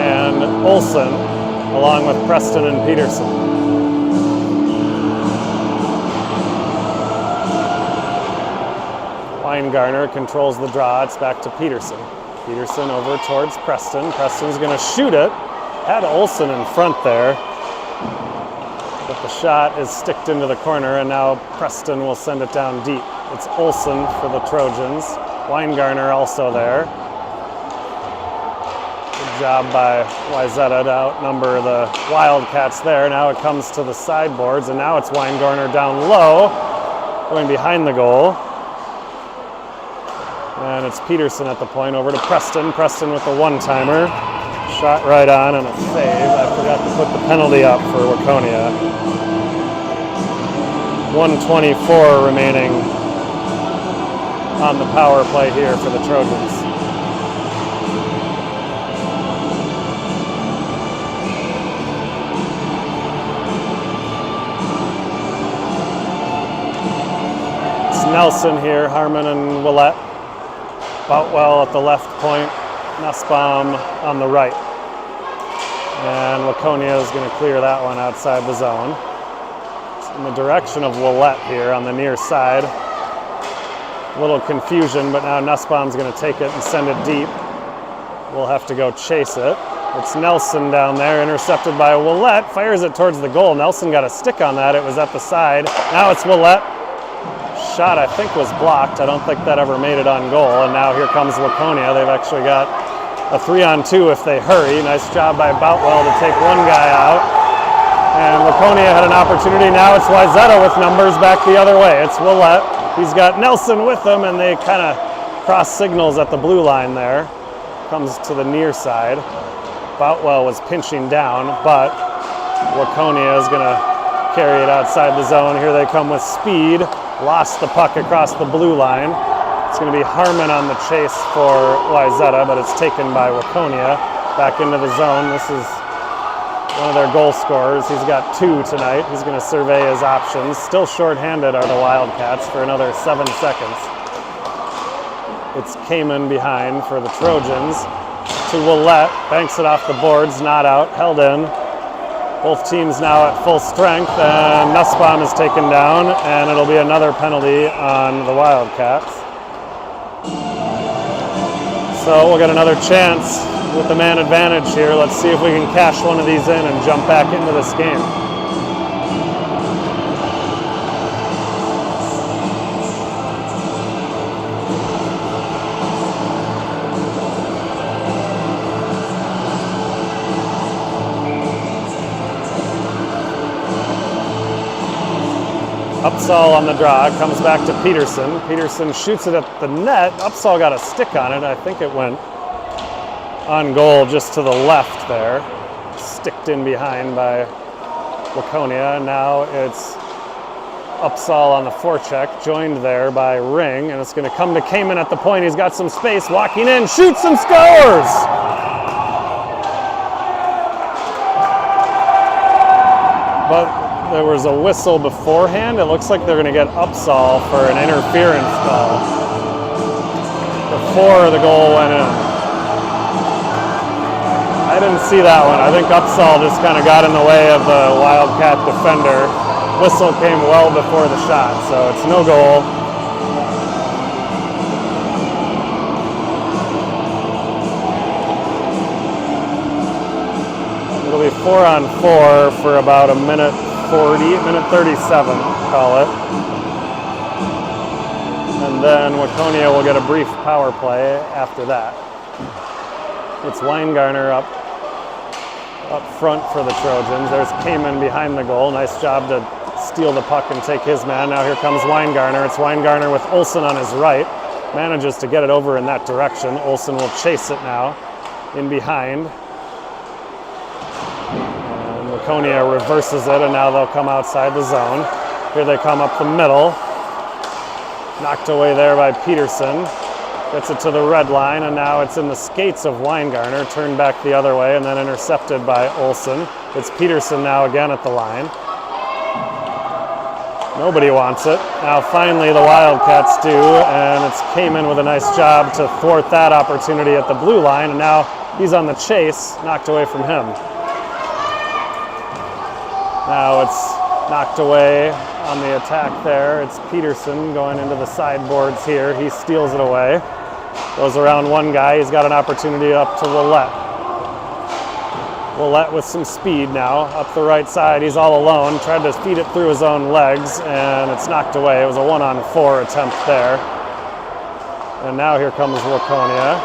and Olsen, along with Preston and Peterson. Weingartner controls the draw. It's back to Peterson. Peterson over towards Preston. Preston's going to shoot it. Had Olsen in front there. But the shot is sticked into the corner, and now Preston will send it down deep. It's Olsen for the Trojans. Weingartner also there. Good job by Wayzata to outnumber the Wildcats there. Now it comes to the sideboards, and now it's Weingartner down low, going behind the goal. And it's Peterson at the point over to Preston. Preston with the one-timer. Shot right on and a save. I forgot to put the penalty up for Waconia. 1:24 remaining on the power play here for the Trojans. It's Nelson here, Harmon and Willett. Boutwell at the left point. Nussbaum on the right. And Waconia is going to clear that one outside the zone. It's in the direction of Willett here on the near side. A little confusion, but now Nussbaum's going to take it and send it deep. We'll have to go chase it. It's Nelson down there, intercepted by Willett, fires it towards the goal. Nelson got a stick on that, it was at the side. Now it's Willett. Shot, I think, was blocked. I don't think that ever made it on goal. And now here comes Waconia. They've actually got a 3-on-2 if they hurry. Nice job by Boutwell to take one guy out. And Waconia had an opportunity. Now it's Wayzata with numbers back the other way. It's Willett. He's got Nelson with him, and they kind of cross signals at the blue line there. Comes to the near side. Boutwell was pinching down, but Waconia is going to carry it outside the zone. Here they come with speed. Lost the puck across the blue line. It's going to be Harmon on the chase for Wayzata, but it's taken by Waconia. Back into the zone. This is one of their goal scorers. He's got 2 tonight. He's going to survey his options. Still shorthanded are the Wildcats for another 7 seconds. It's Kamen behind for the Trojans. To Willett. Banks it off the boards. Not out. Held in. Both teams now at full strength, and Nussbaum is taken down, and it'll be another penalty on the Wildcats. So we'll get another chance with the man advantage here. Let's see if we can cash one of these in and jump back into this game. Upsall on the draw, comes back to Peterson. Peterson shoots it at the net. Upsall got a stick on it. I think it went on goal just to the left there. Sticked in behind by Waconia. Now it's Upsall on the forecheck, joined there by Ring, and it's going to come to Kamen at the point. He's got some space, walking in, shoots and scores! But there was a whistle beforehand. It looks like they're going to get Upsall for an interference call before the goal went in. I didn't see that one. I think Upsall just kind of got in the way of the Wildcat defender. Whistle came well before the shot, so it's no goal. It'll be 4-on-4 for about a minute 37, call it. And then Waconia will get a brief power play after that. It's Weingartner up front for the Trojans. There's Kamen behind the goal. Nice job to steal the puck and take his man. Now here comes Weingartner. It's Weingartner with Olsen on his right. Manages to get it over in that direction. Olsen will chase it now in behind. Waconia reverses it, and now they'll come outside the zone. Here they come up the middle. Knocked away there by Peterson. Gets it to the red line, and now it's in the skates of Weingartner. Turned back the other way, and then intercepted by Olsen. It's Peterson now again at the line. Nobody wants it. Now finally the Wildcats do, and it's Kamen with a nice job to thwart that opportunity at the blue line, and now he's on the chase, knocked away from him. Now it's knocked away on the attack there. It's Peterson going into the sideboards here. He steals it away. Goes around one guy. He's got an opportunity up to Willett. Willett with some speed now. Up the right side. He's all alone. Tried to feed it through his own legs, and it's knocked away. It was a 1-on-4 attempt there. And now here comes Waconia.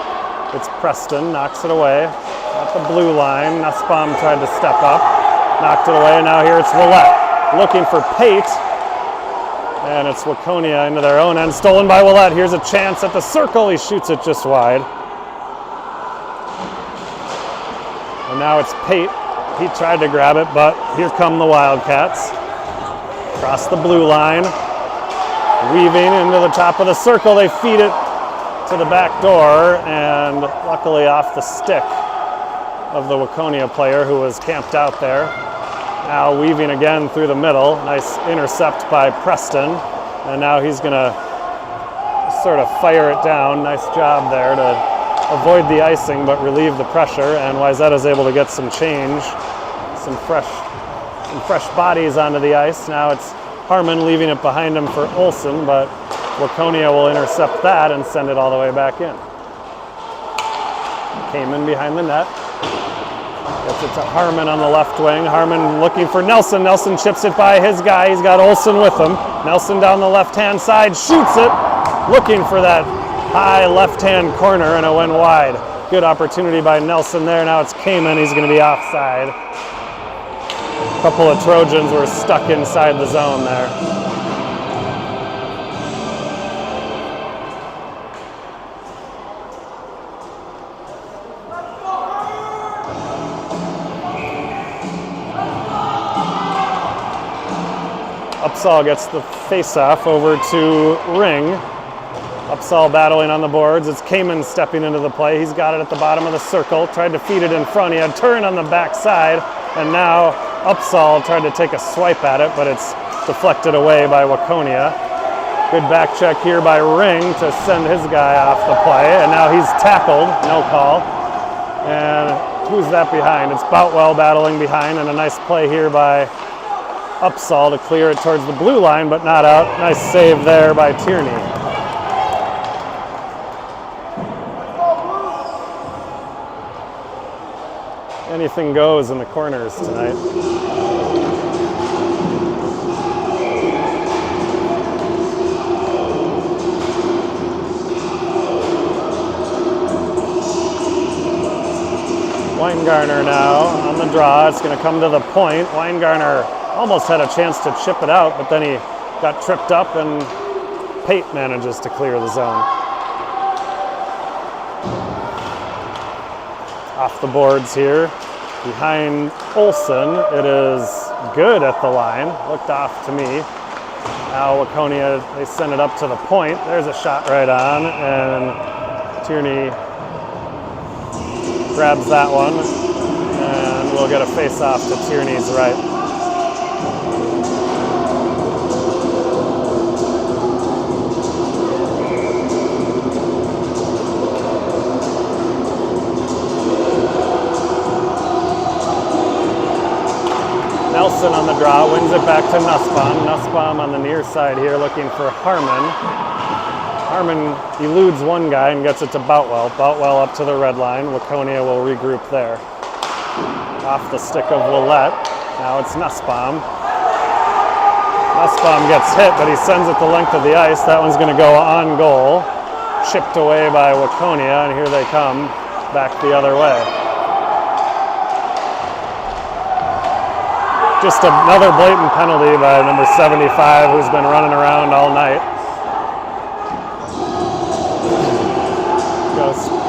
It's Preston. Knocks it away. At the blue line. Nussbaum tried to step up. Knocked it away, and now here it's Willett looking for Pate, and it's Waconia into their own end, stolen by Willett. Here's a chance at the circle. He shoots it just wide. And now it's Pate. He tried to grab it, but here come the Wildcats. Across the blue line, weaving into the top of the circle. They feed it to the back door, and luckily off the stick of the Waconia player who was camped out there. Now weaving again through the middle. Nice intercept by Preston. And now he's going to sort of fire it down. Nice job there to avoid the icing but relieve the pressure. And Wayzata's able to get some change, some fresh bodies onto the ice. Now it's Harmon leaving it behind him for Olsen, but Waconia will intercept that and send it all the way back in. Cayman behind the net. Gets it to Harmon on the left wing. Harmon looking for Nelson. Nelson chips it by his guy. He's got Olsen with him. Nelson down the left-hand side, shoots it. Looking for that high left-hand corner, and it went wide. Good opportunity by Nelson there. Now it's Cayman. He's going to be offside. A couple of Trojans were stuck inside the zone there. Upsall gets the face-off over to Ring. Upsall battling on the boards. It's Cayman stepping into the play. He's got it at the bottom of the circle. Tried to feed it in front. He had Turn on the backside. And now Upsall tried to take a swipe at it, but it's deflected away by Waconia. Good back check here by Ring to send his guy off the play. And now he's tackled. No call. And who's that behind? It's Boutwell battling behind. And a nice play here by Upsall to clear it towards the blue line, but not out. Nice save there by Tierney. Anything goes in the corners tonight. Weingartner now on the draw. It's going to come to the point. Weingartner almost had a chance to chip it out, but then he got tripped up, and Pate manages to clear the zone. Off the boards here. Behind Olsen, it is good at the line. Looked off to me. Now Waconia, they send it up to the point. There's a shot right on, and Tierney grabs that one, and we'll get a face-off to Tierney's right. Nelson on the draw, wins it back to Nussbaum. Nussbaum on the near side here looking for Harmon. Harmon eludes one guy and gets it to Boutwell. Boutwell up to the red line. Waconia will regroup there. Off the stick of Willette. Now it's Nussbaum. Nussbaum gets hit, but he sends it the length of the ice. That one's going to go on goal. Chipped away by Waconia, and here they come back the other way. Just another blatant penalty by number 75, who's been running around all night. Goes.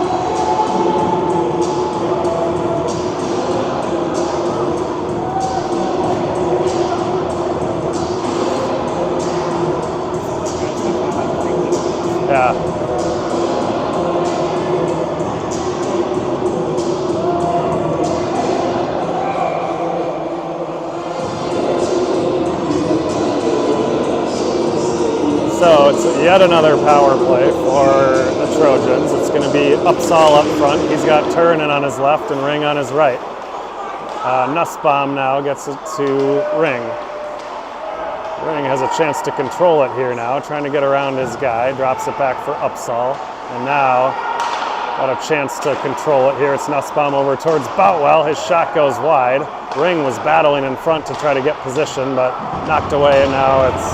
Yeah. So it's yet another power play for the Trojans. It's going to be Upsall up front. He's got Turnen on his left and Ring on his right. Nussbaum now gets it to Ring. Ring has a chance to control it here now, trying to get around his guy. Drops it back for Upsall. And now got a chance to control it here. It's Nussbaum over towards Boutwell. His shot goes wide. Ring was battling in front to try to get position, but knocked away, and now it's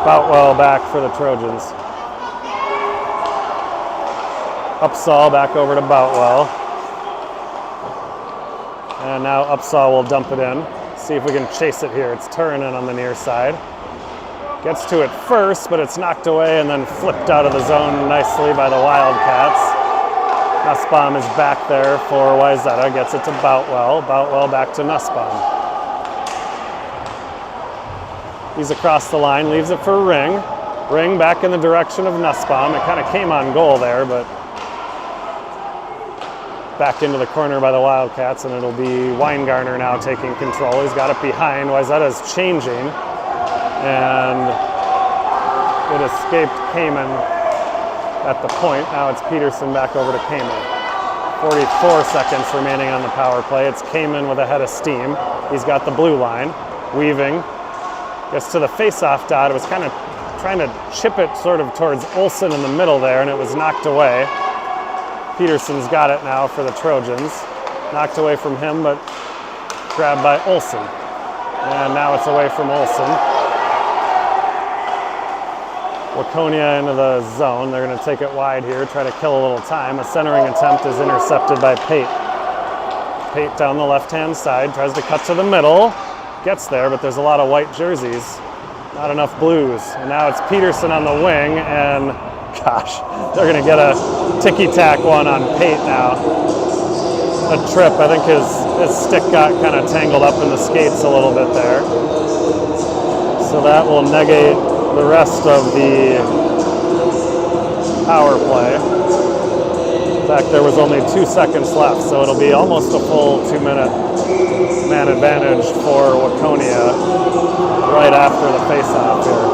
Boutwell back for the Trojans. Upsall back over to Boutwell. And now Upsall will dump it in. See if we can chase it here. It's Turnen on the near side. Gets to it first, but it's knocked away and then flipped out of the zone nicely by the Wildcats. Nussbaum is back there for Wayzata. Gets it to Boutwell. Boutwell back to Nussbaum. He's across the line, leaves it for Ring. Ring back in the direction of Nussbaum. It kind of came on goal there, but back into the corner by the Wildcats, and it'll be Weingartner now taking control. He's got it behind. Wayzata's changing, and it escaped Cayman at the point. Now it's Peterson back over to Cayman. 44 seconds remaining on the power play. It's Cayman with a head of steam. He's got the blue line. Weaving. Gets to the face-off dot. It was kind of trying to chip it sort of towards Olsen in the middle there, and it was knocked away. Peterson's got it now for the Trojans. Knocked away from him, but grabbed by Olsen. And now it's away from Olsen. Waconia into the zone. They're going to take it wide here, try to kill a little time. A centering attempt is intercepted by Pate. Pate down the left-hand side, tries to cut to the middle. Gets there, but there's a lot of white jerseys. Not enough blues. And now it's Peterson on the wing, and gosh, they're going to get a ticky-tack one on Pate now. A trip. I think his stick got kind of tangled up in the skates a little bit there. So that will negate the rest of the power play. In fact, there was only 2 seconds left, so it'll be almost a full 2-minute man advantage for Waconia right after the face-off here.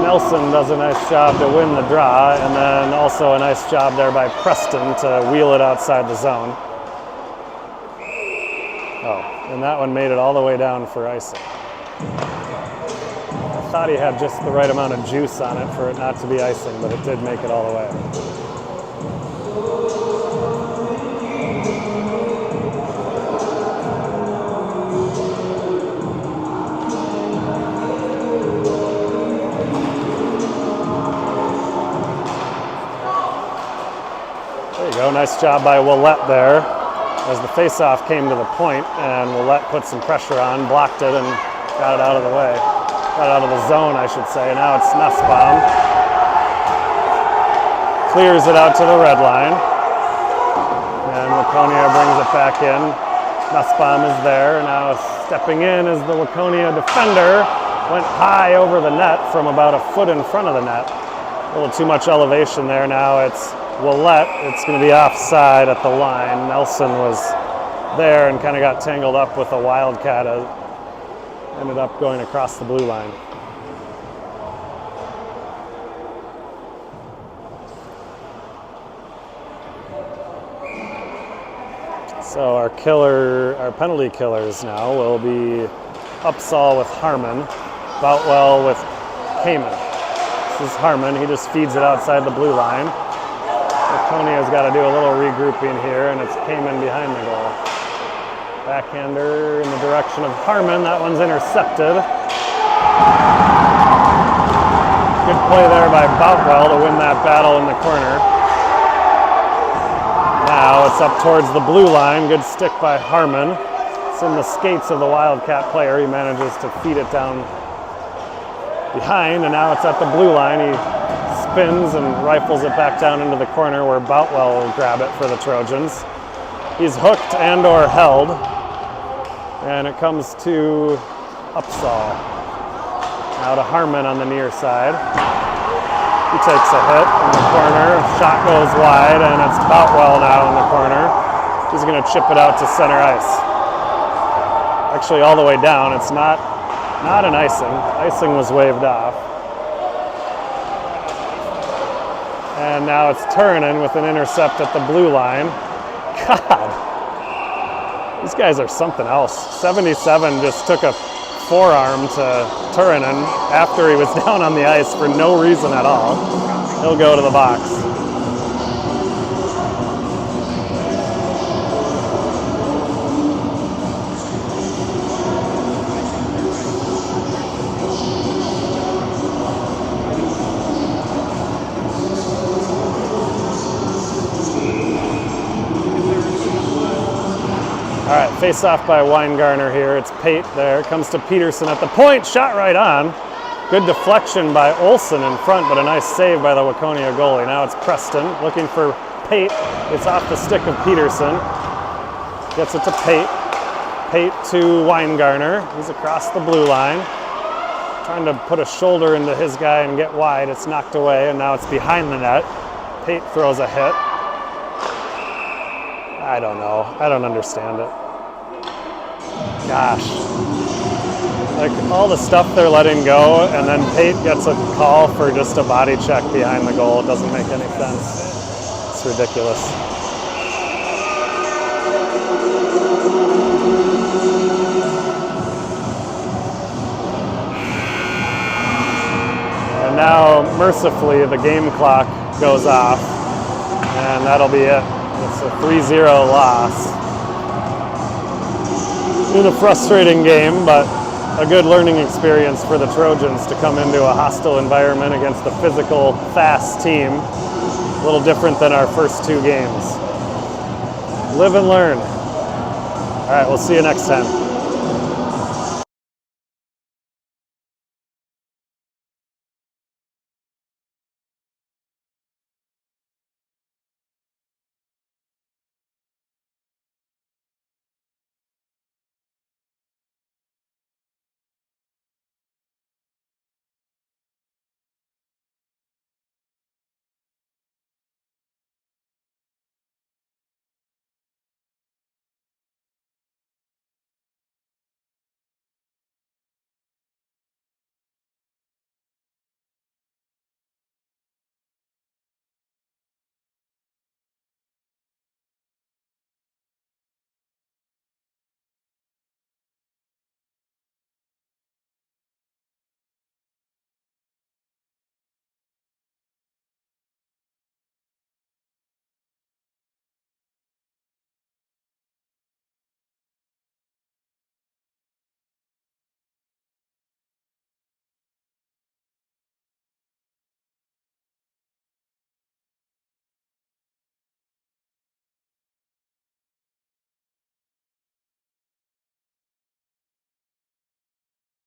Nelson does a nice job to win the draw, and then also a nice job there by Preston to wheel it outside the zone. Oh, and that one made it all the way down for icing. I thought he had just the right amount of juice on it for it not to be icing, but it did make it all the way. There you go, nice job by Willett there. As the face-off came to the point, and Willett put some pressure on, blocked it, and got it out of the way. Got it out of the zone, I should say. Now it's Nussbaum. Clears it out to the red line. And Waconia brings it back in. Nussbaum is there. Now stepping in is the Waconia defender. Went high over the net from about a foot in front of the net. A little too much elevation there. Now it's Willett. It's going to be offside at the line. Nelson was there and kind of got tangled up with a Wildcat. Ended up going across the blue line. So our penalty killers now will be Upsall with Harmon, Boutwell with Kamen. This is Harmon. He just feeds it outside the blue line. Waconia's got to do a little regrouping here, and it's Kamen behind the goal. Backhander in the direction of Harmon. That one's intercepted. Good play there by Boutwell to win that battle in the corner. Now it's up towards the blue line. Good stick by Harmon. It's in the skates of the Wildcat player. He manages to feed it down behind, and now it's at the blue line. He spins and rifles it back down into the corner where Boutwell will grab it for the Trojans. He's hooked and or held, and it comes to Upsall. Now to Harmon on the near side. He takes a hit in the corner. Shot goes wide, and it's Boutwell now in the corner. He's going to chip it out to center ice. Actually, all the way down. It's not an icing. Icing was waved off. And now it's Turunen with an intercept at the blue line. God, these guys are something else. 77 just took a forearm to Turunen after he was down on the ice for no reason at all. He'll go to the box. All right, face off by Weingartner here. It's Pate there. Comes to Peterson at the point. Shot right on. Good deflection by Olsen in front, but a nice save by the Waconia goalie. Now it's Preston looking for Pate. It's off the stick of Peterson. Gets it to Pate. Pate to Weingartner. He's across the blue line. Trying to put a shoulder into his guy and get wide. It's knocked away, and now it's behind the net. Pate throws a hit. I don't know. I don't understand it. Gosh. Like all the stuff they're letting go, and then Pate gets a call for just a body check behind the goal. It doesn't make any sense. It's ridiculous. now, mercifully, the game clock goes off, and that'll be it. It's a 3-0 loss. In a frustrating game, but a good learning experience for the Trojans to come into a hostile environment against a physical, fast team. A little different than our first 2 games. Live and learn. All right, we'll see you next time.